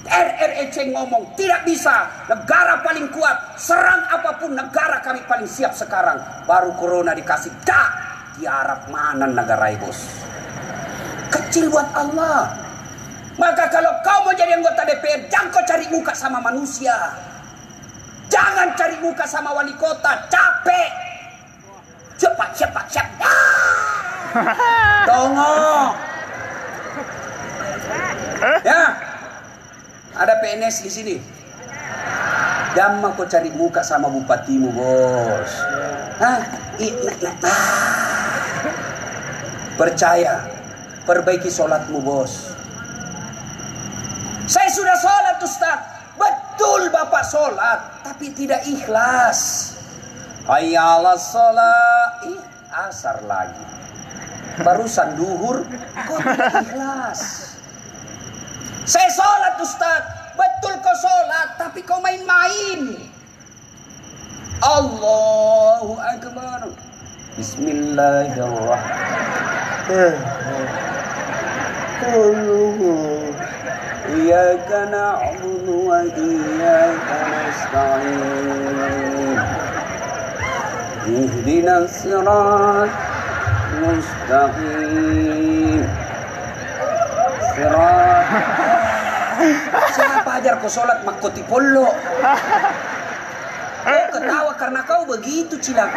RREC ngomong tidak bisa. Negara paling kuat. Serang apapun negara kami paling siap sekarang. Baru corona dikasih. Dah. Di Arab mana negara bos? Kecil buat Allah. Maka kalau kau mau jadi anggota DPR, jangan kau cari muka sama manusia. Jangan cari muka sama wali kota, capek. Cepat. Tunggu. Ya, ada PNS di sini. Jangan kau cari muka sama bupatimu, bos. Percaya, perbaiki sholatmu, bos. Saya sudah sholat Ustaz. Betul Bapak sholat, tapi tidak ikhlas. Hayya 'alas sholat. Asar lagi. Barusan duhur, kok tidak ikhlas. Saya sholat Ustaz. Betul kau sholat, tapi kau main-main. Allahu Akbar. Bismillahirrahmanirrahim. Iyyaka na'budu wa iyyaka nasta'in. Ihdinas siratal mustaqim. Siapa ajar kau sholat makoti polo? Kau ketawa karena kau begitu cilak.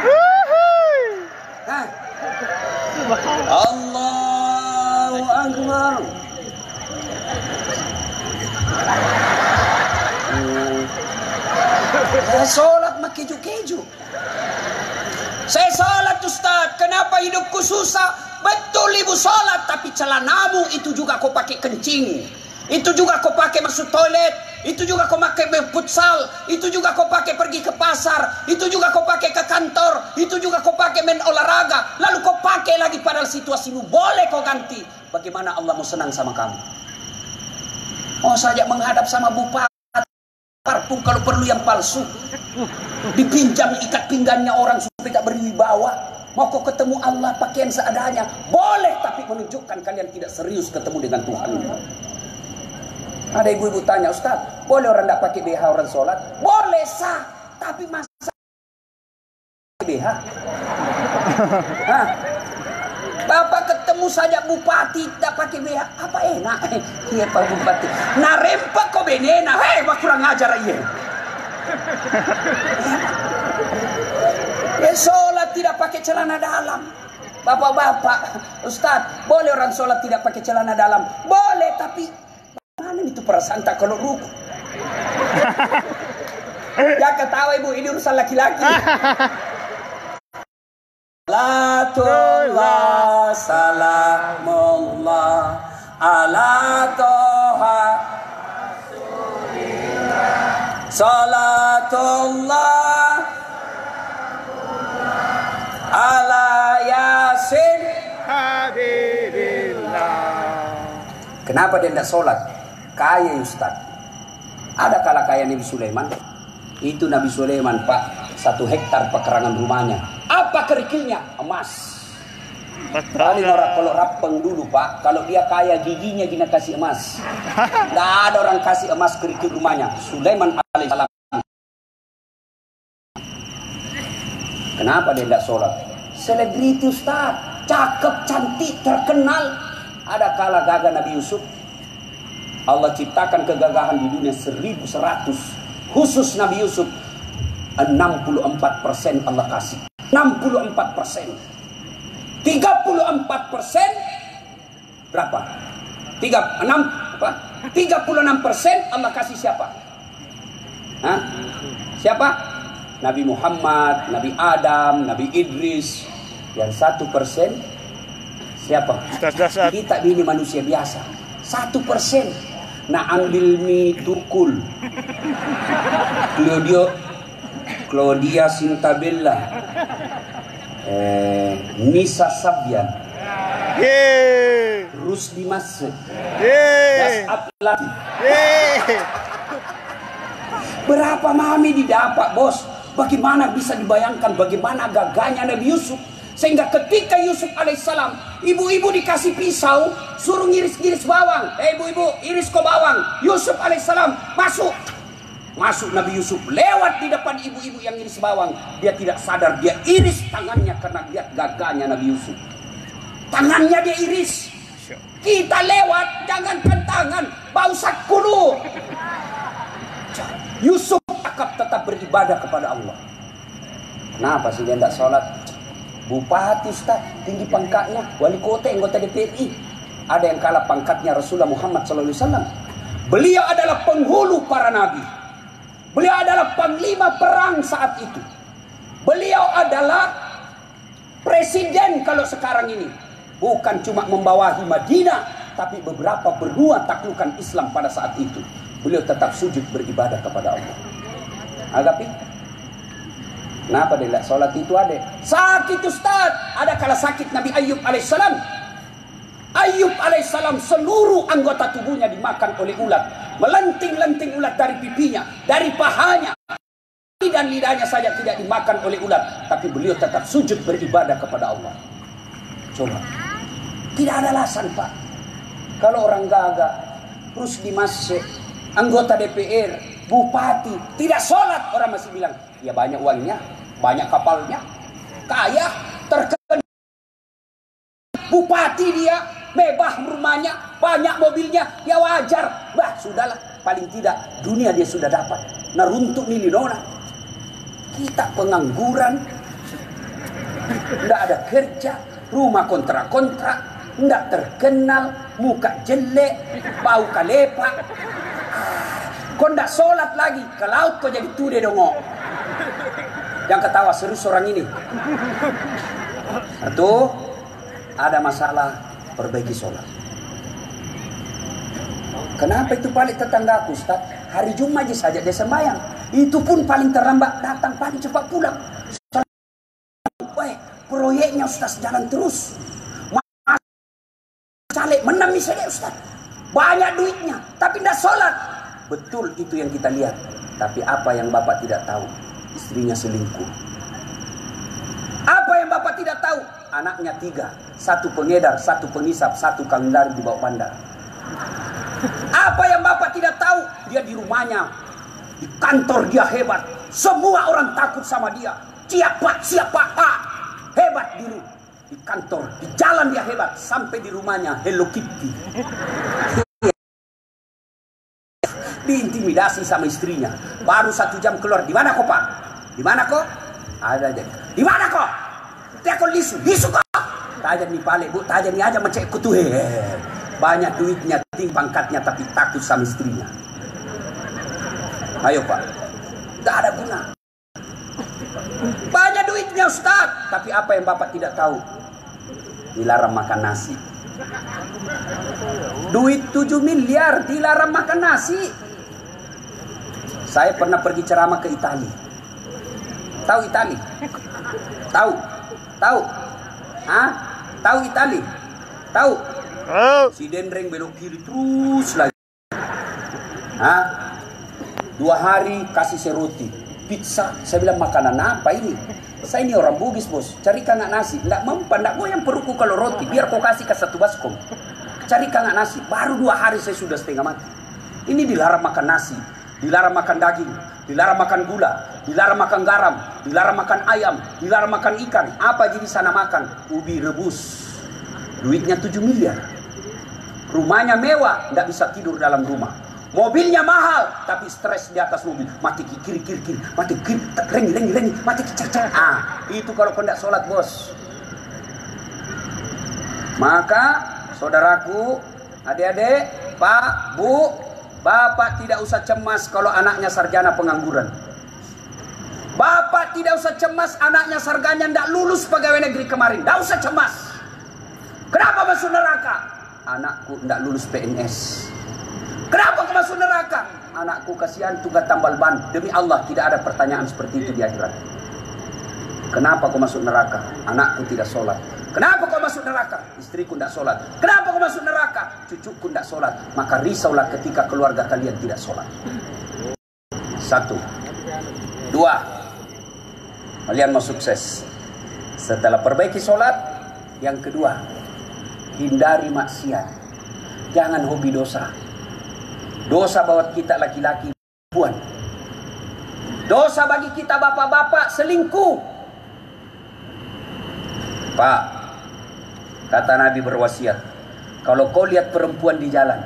Allahu Akbar. Saya sholat keju-keju. Saya sholat Ustaz. Kenapa hidupku susah? Betul ibu sholat, tapi celanamu itu juga kau pakai kencing. Itu juga kau pakai masuk toilet, itu juga kau pakai futsal, itu juga kau pakai pergi ke pasar, itu juga kau pakai ke kantor, itu juga kau pakai main olahraga, lalu kau pakai lagi padahal situasimu boleh kau ganti. Bagaimana Allah mau senang sama kamu? Mau saja menghadap sama bupati, parfum kalau perlu yang palsu, dipinjam ikat pinggangnya orang supaya tak berwibawa. Mau kau ketemu Allah pakaian seadanya, boleh, tapi menunjukkan kalian tidak serius ketemu dengan Tuhan. Ada ibu-ibu tanya, Ustaz, boleh orang tidak pakai BH orang sholat? Boleh sah, tapi masa BH? Hah? Bapak ketemu saja bupati tidak pakai BH, apa enak? Iya Pak Bupati. Nah rempak kok benena, hei wah kurang ajar iya. Ya sholat tidak pakai celana dalam. Bapak-bapak, Ustaz, boleh orang sholat tidak pakai celana dalam? Boleh, tapi mana itu perasaan tak kalau ruku? Ya ketawa ibu, ini urusan laki-laki. Salatullah, salamullah, ala toha, salatullah, ala yasin habibillah. Kenapa dia tidak sholat? Kaya Ustaz. Ada kala kaya Nabi Sulaiman. Itu Nabi Sulaiman Pak, 1 hektar pekarangan rumahnya. Apa kerikilnya? Emas. Paling orang kalau rapeng dulu Pak, kalau dia kaya giginya gina kasih emas. Tidak ada orang kasih emas kerikil rumahnya. Sulaiman alaihissalam. Kenapa dia tidak sholat? Selebriti Ustaz, cakep, cantik, terkenal. Ada kala gagah Nabi Yusuf. Allah ciptakan kegagahan di dunia 1100. Khusus Nabi Yusuf 64% Allah kasih. 64%. 34% berapa? 36% Allah kasih siapa? Hah? Siapa? Nabi Muhammad, Nabi Adam, Nabi Idris. Yang 1% siapa? Kita ini manusia biasa. 1%. Nah ambil mie Turkul, Claudia Sintabella, Nisa Sabian, Rusdi Masud, berapa mami didapat bos? Bagaimana bisa dibayangkan bagaimana gagahnya Nabi Yusuf? Sehingga ketika Yusuf alaihissalam, ibu-ibu dikasih pisau, suruh ngiris-ngiris bawang. Ibu-ibu, iris kok bawang. Yusuf alaihissalam masuk. Masuk Nabi Yusuf lewat di depan ibu-ibu yang iris bawang. Dia tidak sadar, dia iris tangannya karena lihat gagahnya Nabi Yusuf. Tangannya dia iris. Kita lewat, jangankan tangan, bau sakulu. Yusuf tetap beribadah kepada Allah. Kenapa sih dia tidak sholat? Bupati Ustaz, tinggi pangkatnya, wali kota, anggota DPRI. Ada yang kalah pangkatnya Rasulullah Muhammad SAW. Beliau adalah penghulu para nabi. Beliau adalah panglima perang saat itu. Beliau adalah presiden kalau sekarang ini. Bukan cuma membawahi Madinah, tapi beberapa benua taklukan Islam pada saat itu. Beliau tetap sujud beribadah kepada Allah. Agapi? Kenapa dia tidak sholat itu ada? Sakit Ustaz. Ada kala sakit Nabi Ayub alaihissalam. Ayub alaihissalam seluruh anggota tubuhnya dimakan oleh ulat. Melenting-lenting ulat dari pipinya, dari pahanya. Dan lidahnya saja tidak dimakan oleh ulat. Tapi beliau tetap sujud beribadah kepada Allah. Coba. Tidak ada alasan Pak. Kalau orang gagah, terus dimasuk, anggota DPR, bupati, tidak sholat, orang masih bilang, ya banyak uangnya, banyak kapalnya, kaya, terkenal. Bupati dia, mewah rumahnya, banyak mobilnya, ya wajar. Bah, sudahlah, paling tidak dunia dia sudah dapat. Nah, runtuk nilinona. Kita pengangguran, tidak ada kerja, rumah kontrak-kontrak, tidak terkenal, muka jelek, bau kalepak. Kau tidak sholat lagi, ke laut kau jadi tude dongok. Yang ketawa serius orang ini. Satu, ada masalah, perbaiki sholat. Kenapa itu paling tetanggaku, Ustaz? Hari Jumat saja dia sembahyang. Itu pun paling terlambat datang, paling cepat pulang. Proyeknya Ustaz jalan terus. Caleg menang misalnya Ustaz. Banyak duitnya, tapi tidak sholat. Betul itu yang kita lihat. Tapi apa yang Bapak tidak tahu? Istrinya selingkuh. Apa yang Bapak tidak tahu? Anaknya 3. 1 pengedar, 1 pengisap, 1 kawindari di bawah bandar. Apa yang Bapak tidak tahu? Dia di rumahnya, di kantor dia hebat. Semua orang takut sama dia. Siapa Pak? Hebat di kantor, di jalan dia hebat. Sampai di rumahnya Hello Kitty. Diintimidasi sama istrinya. Baru 1 jam keluar. Di mana kok Pak? Di mana kok? Ada aja. Di mana kok? Dia kok lisu kok. Tajam nih pale Bu, tajam nih aja mencek kutu. Banyak duitnya, tinggi pangkatnya, tapi takut sama istrinya. Ayo Pak, gak ada guna. Banyak duitnya Ustaz, tapi apa yang Bapak tidak tahu? Dilarang makan nasi. Duit 7 miliar dilarang makan nasi. Saya pernah pergi ceramah ke Italia. Tahu Italia? Tahu? Hah? Tahu Italia? Tahu? Si Dendreng belok kiri terus lagi. Hah? 2 hari kasih saya roti, pizza. Saya bilang makanan apa ini? Saya ini orang Bugis bos. Carikan nasi. Nggak mempan, nggak goyang perutku kalau roti. Biar kau kasih ke 1 baskom. Carikan nasi. Baru 2 hari saya sudah setengah mati. Ini dilarang makan nasi, dilarang makan daging, dilarang makan gula, dilarang makan garam, dilarang makan ayam, dilarang makan ikan. Apa jadi sana makan? Ubi rebus. Duitnya 7 miliar. Rumahnya mewah, tidak bisa tidur dalam rumah. Mobilnya mahal, tapi stres di atas mobil. Mati kiri, mati kiri, rengi, mati kecak. Itu kalau kau tidak sholat bos. Maka saudaraku, adik-adik, Pak, Bu, Bapak tidak usah cemas kalau anaknya sarjana pengangguran. Bapak tidak usah cemas anaknya sarjana tidak lulus pegawai negeri kemarin. Tidak usah cemas. Kenapa masuk neraka? Anakku tidak lulus PNS. Kenapa kau masuk neraka? Anakku kasihan tugas tambal ban. Demi Allah tidak ada pertanyaan seperti itu di akhirat. Kenapa kau masuk neraka? Anakku tidak sholat. Kenapa kau masuk neraka? Istriku tidak sholat. Kenapa kau masuk neraka? Cucuku tidak sholat. Maka risaulah ketika keluarga kalian tidak sholat. 1. 2. Kalian mau sukses. Setelah perbaiki sholat. Yang kedua, hindari maksiat. Jangan hobi dosa. Dosa buat kita laki-laki perempuan. Dosa bagi kita bapak-bapak selingkuh. Pak, kata Nabi berwasiat, kalau kau lihat perempuan di jalan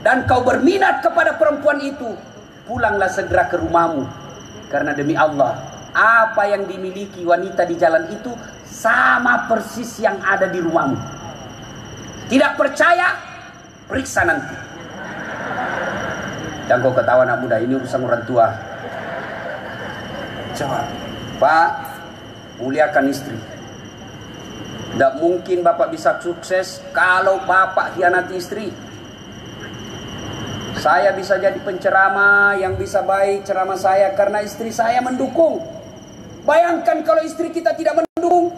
dan kau berminat kepada perempuan itu, pulanglah segera ke rumahmu. Karena demi Allah, apa yang dimiliki wanita di jalan itu sama persis yang ada di rumahmu. Tidak percaya? Periksa nanti. Dan kau ketawa anak muda, ini urusan orang tua. Jawab, Pak, muliakan istri. Tidak mungkin Bapak bisa sukses kalau Bapak hianati istri. Saya bisa jadi penceramah yang bisa baik ceramah saya karena istri saya mendukung. Bayangkan kalau istri kita tidak mendukung.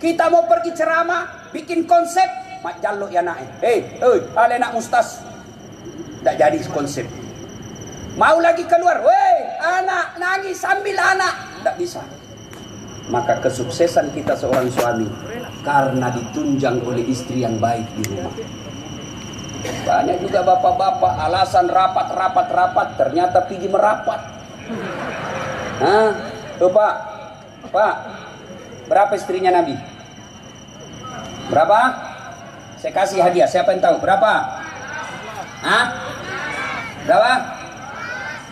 Kita mau pergi ceramah, bikin konsep, mak jaluk ya nak. Ale nak mustas. Tidak jadi konsep. Mau lagi keluar, weh anak nangis sambil anak, tidak bisa. Maka kesuksesan kita seorang suami karena ditunjang oleh istri yang baik di rumah. Banyak juga bapak-bapak alasan rapat, ternyata pergi merapat. Pak, berapa istrinya Nabi? Berapa? Saya kasih hadiah, siapa yang tahu? Berapa? Berapa?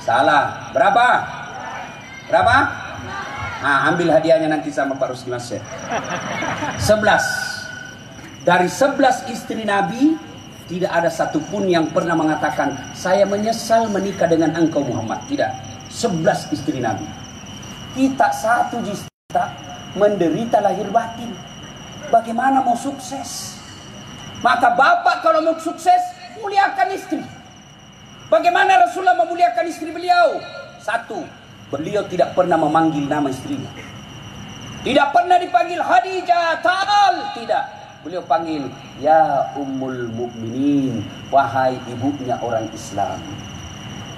Salah. Berapa? Ambil hadiahnya nanti sama Pak Rusdi Mas. 11. Dari 11 istri Nabi, tidak ada satupun yang pernah mengatakan, saya menyesal menikah dengan engkau Muhammad. Tidak. 11 istri Nabi. Kita satu kita menderita lahir batin. Bagaimana mau sukses? Maka bapak kalau mau sukses, muliakan istri. Bagaimana Rasulullah memuliakan istri beliau? Satu, beliau tidak pernah memanggil nama istrinya. Tidak pernah dipanggil Khadijah, Ta'al. Tidak. Beliau panggil, ya Ummul Mukminin, wahai ibunya orang Islam.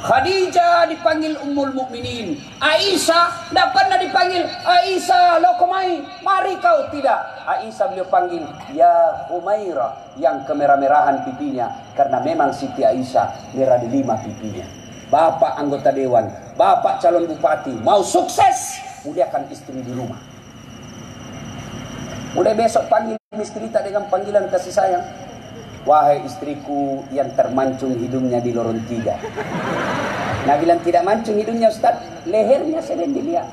Khadijah dipanggil Ummul Mukminin. Aisyah tidak pernah dipanggil Aisyah lokomai, mari kau. Tidak. Aisyah beliau panggil ya Humaira, yang kemerah-merahan pipinya, karena memang Siti Aisyah merah delima pipinya. Bapak anggota dewan, bapak calon bupati, mau sukses, muliakan istri di rumah. Mulai besok panggil istri tak dengan panggilan kasih sayang. Wahai istriku yang termancung hidungnya di lorong 3. Nah, bilang tidak mancung hidungnya Ustaz, lehernya sering dilihat.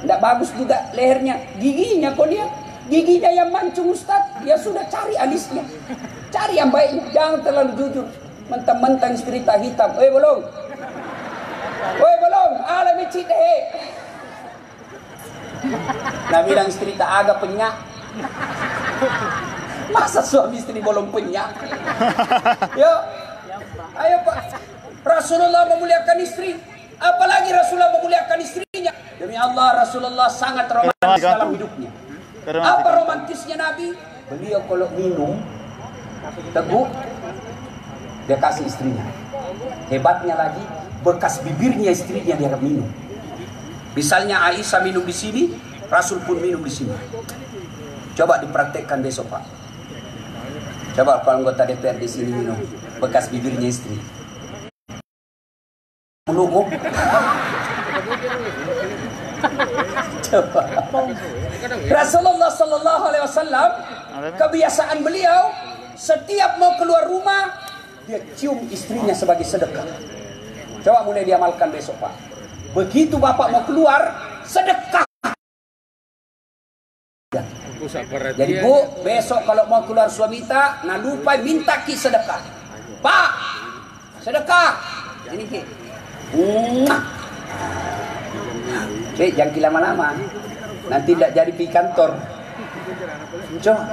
Tidak bagus juga lehernya, giginya kok dia. Giginya yang mancung Ustaz, ya sudah cari alisnya. Cari yang baik, jangan terlalu jujur. Mentang-mentang istri tak hitam. Belum. Belum, alami cite. Nah, bilang istri tak agak penyak. Masa suami istri belum penyak? Yuk, ayo Pak. Rasulullah memuliakan istri. Apalagi Rasulullah memuliakan istrinya. Demi Allah, Rasulullah sangat romantis dalam hidupnya. Apa romantisnya Nabi? Beliau kalau minum teguh, dia kasih istrinya. Hebatnya lagi, bekas bibirnya istrinya dia minum. Misalnya Aisyah minum di sini, Rasul pun minum di sini. Coba dipraktekkan besok Pak. Coba kalau anggota DPR di sini minum bekas bibirnya istri. Mulutmu. Coba. Rasulullah Sallallahu Alaihi Wasallam, kebiasaan beliau setiap mau keluar rumah dia cium istrinya sebagai sedekah. Coba mulai diamalkan besok Pak. Begitu bapak mau keluar, sedekah. Jadi Bu, besok kalau mau keluar suami tak, nah lupa minta ki sedekah. Pak, sedekah. Ini ki. Jangan lama-lama. Nanti tidak jadi pergi kantor. Coba.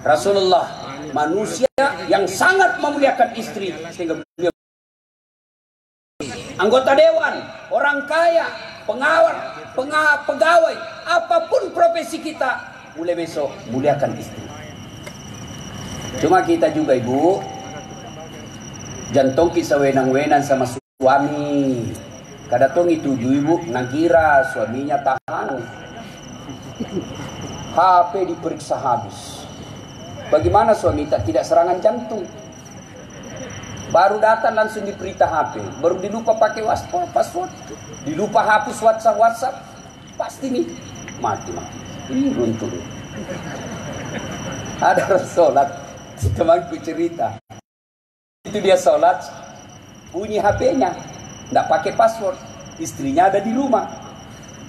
Rasulullah manusia yang sangat memuliakan istri sehingga beliau anggota dewan, orang kaya, pegawai, apapun profesi kita, mulai besok muliakan istri. Cuma kita juga Ibu, jantung kita wenang-wenang sama suami. Kadang itu Ibu nakira suaminya tahan. HP diperiksa habis. Bagaimana suami tidak serangan jantung? Baru datang langsung diperintah HP, baru dilupa pakai password, dilupa hapus WhatsApp, pasti nih mati. Ini runtuh. Ada orang sholat, temanku cerita, itu dia sholat, bunyi HP-nya, nggak pakai password, istrinya ada di rumah,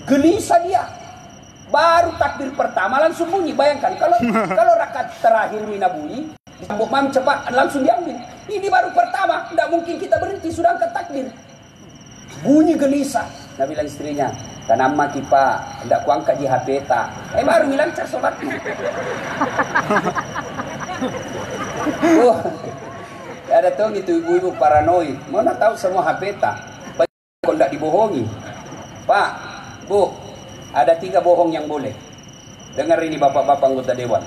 gelisah dia, baru takbir pertama langsung bunyi. Bayangkan kalau rakaat terakhir mina bunyi, disambut mam cepat langsung diambil. Ini baru pertama, tidak mungkin kita berhenti, sudah angkat takbir. Bunyi gelisah. Nah bilang istrinya, tanam maki Pak, tidak kuangkat di HP tak. Baru lancar sholatnya. Ada tuh itu ibu-ibu paranoid. Mana tahu semua HP tak. Kok tidak dibohongi. Pak, Bu, ada 3 bohong yang boleh. Dengar ini bapak-bapak anggota dewan.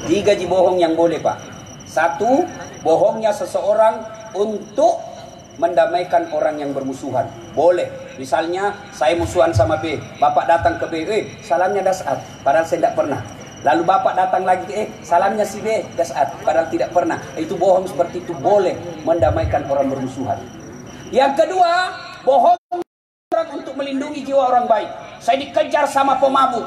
3 bohong yang boleh Pak. 1, bohongnya seseorang untuk mendamaikan orang yang bermusuhan. Boleh. Misalnya saya musuhan sama B, bapak datang ke B, salamnya Dasat, padahal saya tidak pernah. Lalu bapak datang lagi, salamnya si B, Dasat, padahal tidak pernah. Itu bohong seperti itu boleh mendamaikan orang bermusuhan. Yang kedua, bohong orang untuk melindungi jiwa orang baik. Saya dikejar sama pemabuk,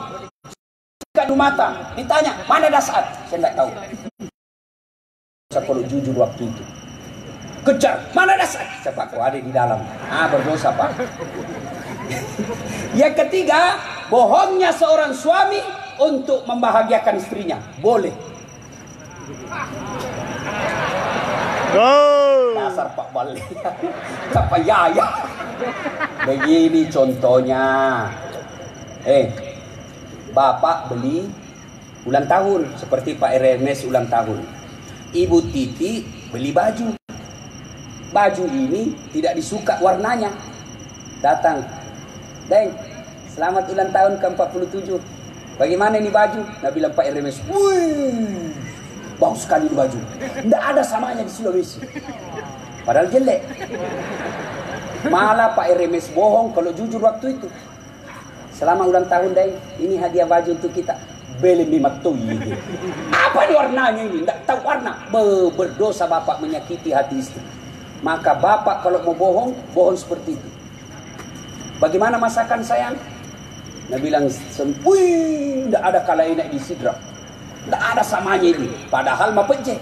kadu mata, ditanya mana Dasat, saya tidak tahu. Kalau jujur waktu itu kejar, mana Dasat? Siapa kau ada di dalam? Berdosa Pak. Yang ketiga, bohongnya seorang suami untuk membahagiakan istrinya. Boleh. Dasar Pak Balik. Apa ya? Begini contohnya. Bapak beli ulang tahun seperti Pak RMS ulang tahun. Ibu Titi beli baju. baju ini tidak disuka warnanya. Datang, Deng, selamat ulang tahun ke-47. Bagaimana ini baju? Nah bilang Pak RMS, wih, bagus sekali ini baju. Tidak ada samanya di Sulawesi. Padahal jelek. Malah Pak RMS bohong kalau jujur waktu itu. Selama ulang tahun, Deng, ini hadiah baju untuk kita. Beli mimatui. Apa nih warnanya ini? Tidak tahu warna. Berdosa bapak menyakiti hati istri. Maka bapak kalau mau bohong, bohong seperti itu. Bagaimana masakan sayang? Nah bilang, wih, tidak ada kala enak di sidra. Tidak ada samanya ini. Padahal mah pecah.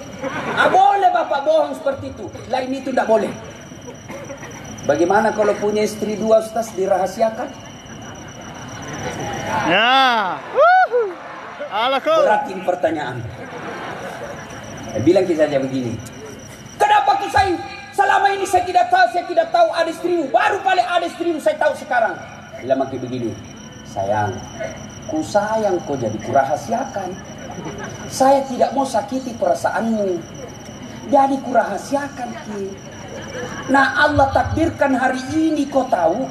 Boleh bapak bohong seperti itu. Lain itu tidak boleh. Bagaimana kalau punya istri 2 Ustaz dirahasiakan? Ya. Berat ini pertanyaan. Bilang kita saja begini. Kenapa kisah selama ini saya tidak tahu ada istrimu. Baru kali ada istrimu saya tahu sekarang. Bilang makin begini. Sayang, ku sayang kau jadi kurahasiakan. Saya tidak mau sakiti perasaanmu. Jadi kurahasiakan ki. Nah Allah takdirkan hari ini kau tahu.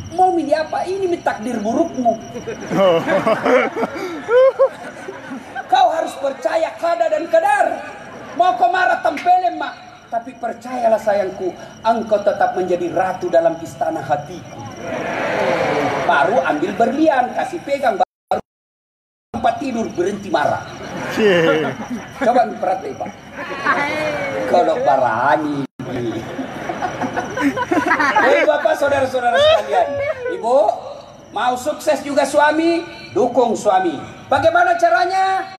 Mau milih apa? Ini takdir burukmu. Kau harus percaya qada dan qadar. Mau kau marah tempelin mak. Tapi percayalah sayangku, engkau tetap menjadi ratu dalam istana hatiku. Baru ambil berlian, kasih pegang, baru tempat tidur, berhenti marah. Coba perhati Pak. Kalau barani. Bapak, saudara-saudara sekalian, Ibu, mau sukses juga suami, dukung suami. Bagaimana caranya?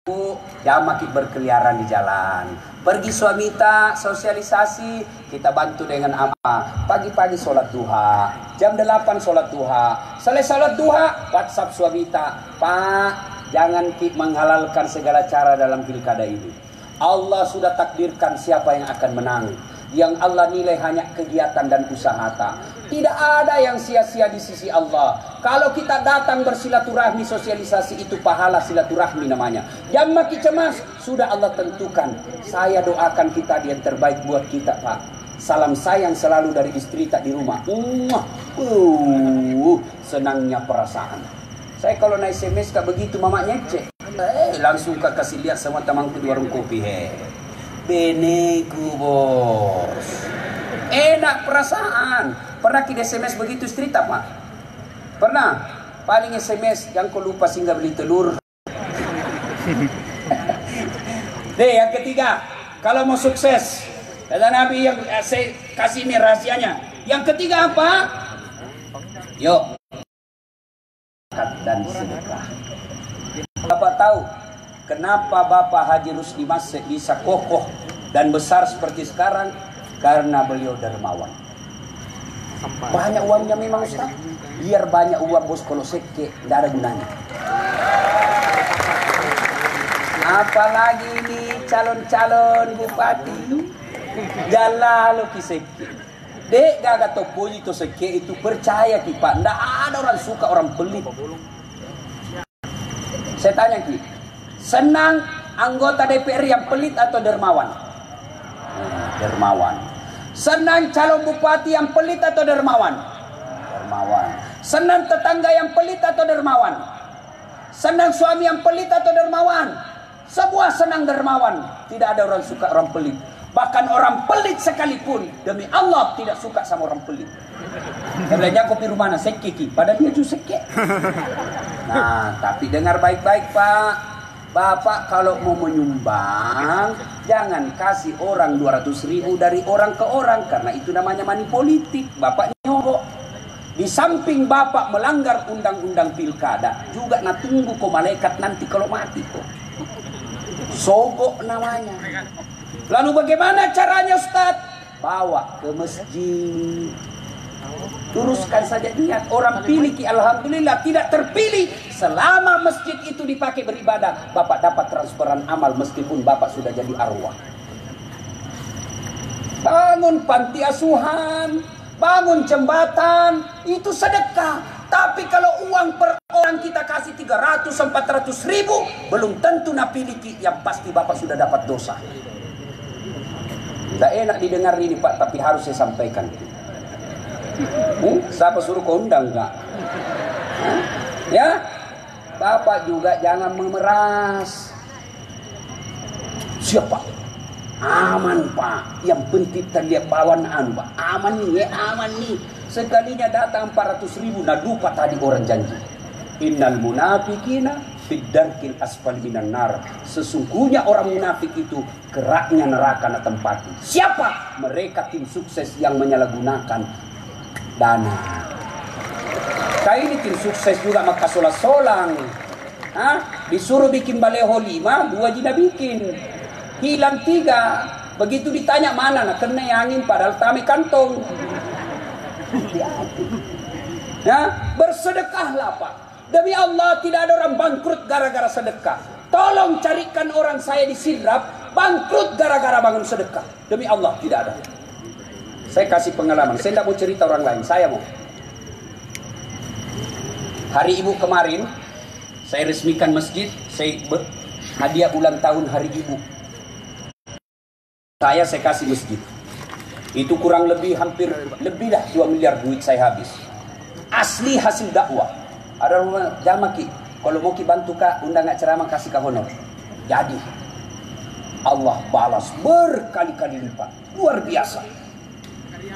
Bu, jangan makin berkeliaran di jalan. Pergi suami tak sosialisasi, kita bantu dengan apa? Pagi-pagi sholat duha, jam 8 sholat duha. Selesai sholat duha, WhatsApp suami tak, Pak, jangan menghalalkan segala cara dalam pilkada ini. Allah sudah takdirkan siapa yang akan menang. Yang Allah nilai hanya kegiatan dan usaha. Tidak ada yang sia-sia di sisi Allah. Kalau kita datang bersilaturahmi, sosialisasi, itu pahala silaturahmi namanya. Yang makin cemas, sudah Allah tentukan. Saya doakan kita yang terbaik buat kita, Pak. Salam sayang selalu dari istri tak di rumah. Senangnya perasaan. Saya kalau naik SMS kak begitu mamanya cek. Langsung kak kasih lihat sama temanku di warung kopi. Beneku bos. Enak perasaan. Pernah kita SMS begitu istri tak Pak? Pernah. Paling SMS yang kau lupa sehingga beli telur. Yang ketiga, kalau mau sukses, kata Nabi yang saya kasih ini rahasianya. Yang ketiga apa? Yuk, dan sedekah. Bapak tahu kenapa Bapak Haji Rusdi Masek bisa kokoh dan besar seperti sekarang? Karena beliau dermawan. Banyak uangnya memang Ustaz. Biar banyak uang bos, kalau seke tidak ada gunanya. Apalagi ini calon-calon bupati. Jalan lo kiseke. Dek gak topoji to seke itu percaya ki Pak. Tidak ada orang suka orang pelit. Saya tanya ki, senang anggota DPR yang pelit atau dermawan? Dermawan. Senang calon bupati yang pelit atau dermawan? Dermawan. Senang tetangga yang pelit atau dermawan? Senang suami yang pelit atau dermawan? Semua senang dermawan. Tidak ada orang suka orang pelit. Bahkan orang pelit sekalipun demi Allah tidak suka sama orang pelit. Sebenarnya kopi rumah sekeki, padahal dia juga seke. Nah, tapi dengar baik-baik Pak. Bapak kalau mau menyumbang, jangan kasih orang 200.000 dari orang ke orang, karena itu namanya money politik. Bapak nyogok. Di samping Bapak melanggar undang-undang pilkada, juga nak tunggu kok malaikat nanti kalau mati kok. Sogok namanya. Lalu bagaimana caranya Ustaz? Bawa ke masjid. Teruskan saja niat. Orang pilih ki alhamdulillah, tidak terpilih. Selama masjid itu dipakai beribadah, Bapak dapat transferan amal meskipun Bapak sudah jadi arwah. Bangun panti asuhan, bangun jembatan, itu sedekah. Tapi kalau uang per orang kita kasih 300-400 ribu, belum tentu nak pilih ki, yang pasti Bapak sudah dapat dosa. Tidak enak didengar ini Pak, tapi harus saya sampaikan. Siapa suruh kau undang enggak? Ya, Bapak juga jangan memeras. Siapa? Aman Pak. Yang penting terlihat bawanaan Pak. Aman nih, ya aman nih. Sekalinya datang 400.000, nah lupa tadi orang janji. Innal munafikina fiddarkil asfali minan nar. Sesungguhnya orang munafik itu keraknya neraka na tempati. Siapa? Mereka tim sukses yang menyalahgunakan dana. Kayak ini tim sukses juga maka solang-solang. Disuruh bikin baleho 5, 2 jina bikin. Hilang 3. Begitu ditanya mana, nah kena angin padahal tami kantong. Ya, bersedekahlah Pak. Demi Allah tidak ada orang bangkrut gara-gara sedekah. Tolong carikan orang saya di Sidrap bangkrut gara-gara bangun sedekah. Demi Allah tidak ada. Saya kasih pengalaman. Saya tidak mau cerita orang lain. Saya mau. Hari Ibu kemarin saya resmikan masjid. Saya hadiah ulang tahun Hari Ibu. Saya kasih masjid. Itu kurang lebih hampir lebih dah 2 miliar duit saya habis. Asli hasil dakwah. Ada rumah jamaki. Kalau mau ki bantu kak undang ngak ceramah kasih kak honor. Jadi Allah balas berkali-kali lipat. Luar biasa.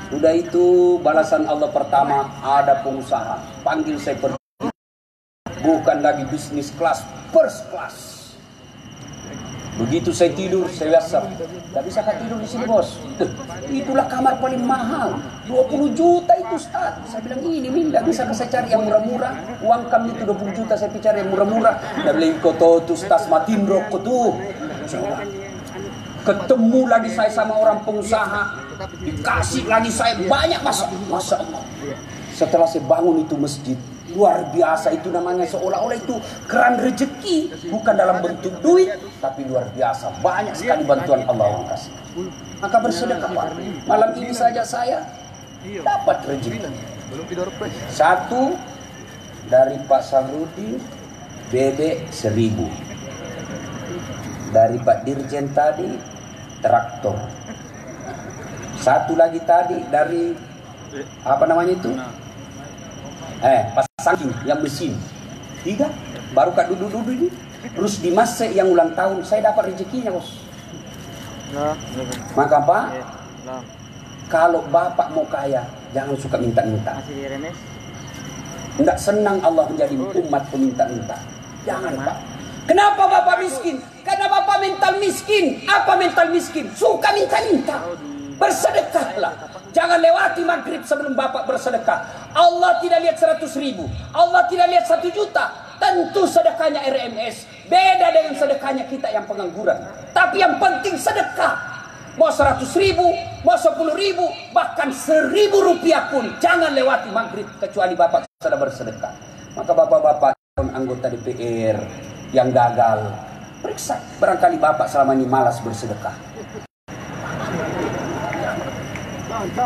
Sudah itu balasan Allah pertama ada pengusaha panggil saya pergi. Bukan lagi bisnis kelas, first class. Begitu saya tidur, saya WhatsApp. Gak bisa kak tidur di sini bos. Itulah kamar paling mahal. 20 juta itu Ustaz. Saya bilang ini Min, gak bisa saya cari yang murah-murah. Uang kami itu 20 juta saya cari yang murah-murah. Dia bilang kau tuh Ustaz matiin rokok tuh. Coba. Ketemu lagi saya sama orang pengusaha. Dikasih lagi saya banyak Masya Allah. Setelah saya bangun itu masjid. Luar biasa itu namanya seolah-olah itu keran rezeki. Bukan dalam bentuk duit. Tapi luar biasa. Banyak sekali bantuan Allah yang kasih. Maka bersedekah Pak. Malam ini saja saya dapat rezeki. 1 dari Pak Samrudi bebek 1000. Dari Pak Dirjen tadi traktor. 1 lagi tadi dari apa namanya itu? Pasang yang mesin. 3 baru kak duduk-duduk ini. Terus di Mas yang ulang tahun saya dapat rezekinya bos. Maka Pak, kalau Bapak mau kaya jangan suka minta-minta. Tidak senang Allah menjadi umat peminta-minta. Jangan Pak. Kenapa Bapak miskin? Karena Bapak mental miskin. Apa mental miskin? Suka minta-minta. Bersedekahlah. Jangan lewati maghrib sebelum Bapak bersedekah. Allah tidak lihat 100.000. Allah tidak lihat 1 juta. Tentu sedekahnya RMS. Beda dengan sedekahnya kita yang pengangguran. Tapi yang penting sedekah. Mau 100.000, mau 10.000, bahkan 1.000 rupiah pun jangan lewati maghrib kecuali Bapak sudah bersedekah. Maka Bapak-bapak anggota DPR yang gagal, periksa. Barangkali Bapak selama ini malas bersedekah.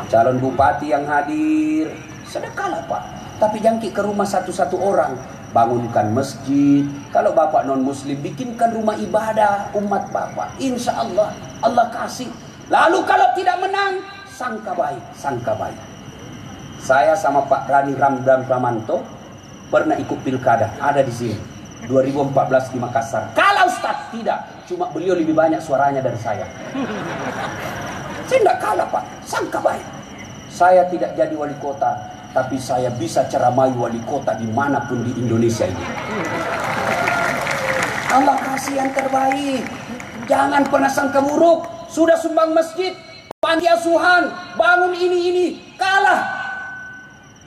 Calon bupati yang hadir, sedekahlah Pak. Tapi jangan ke rumah satu-satu orang. Bangunkan masjid. Kalau Bapak non muslim, bikinkan rumah ibadah umat Bapak. Insya Allah, Allah kasih. Lalu kalau tidak menang, sangka baik, sangka baik. Saya sama Pak Rani Ramdan Pramanto pernah ikut pilkada, ada di sini 2014 di Makassar. Kalau Ustaz tidak, cuma beliau lebih banyak suaranya dari saya. Saya tidak kalah Pak, sangka baik. Saya tidak jadi wali kota, tapi saya bisa ceramai wali kota dimanapun di Indonesia ini. Allah kasih yang terbaik. Jangan pernah sangka buruk. Sudah sumbang masjid, panti asuhan, bangun ini, kalah.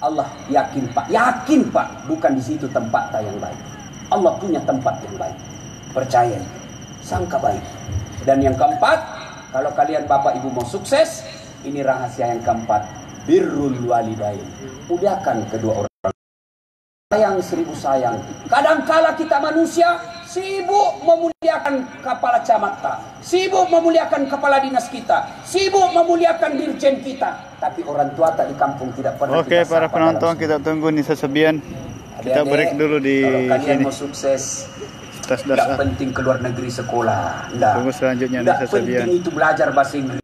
Allah yakin Pak, bukan di situ tempat yang baik. Allah punya tempat yang baik. Percaya, sangka baik. Dan yang keempat, kalau kalian Bapak Ibu mau sukses, ini rahasia yang keempat, birrul walidain. Muliakan kedua orang. Sayang 1000 sayang. Kadangkala kita manusia sibuk memuliakan kepala camat, sibuk memuliakan kepala dinas kita, sibuk memuliakan dirjen kita, tapi orang tua tak di kampung tidak pernah. Oke, para penonton kita tunggu Nisa Sabian. Kita break dulu di kalau kalian sini. mau sukses, Tas tidak penting keluar negeri sekolah. Tunggu selanjutnya Nisa Tidak Sabian. penting itu belajar bahasa Inggris.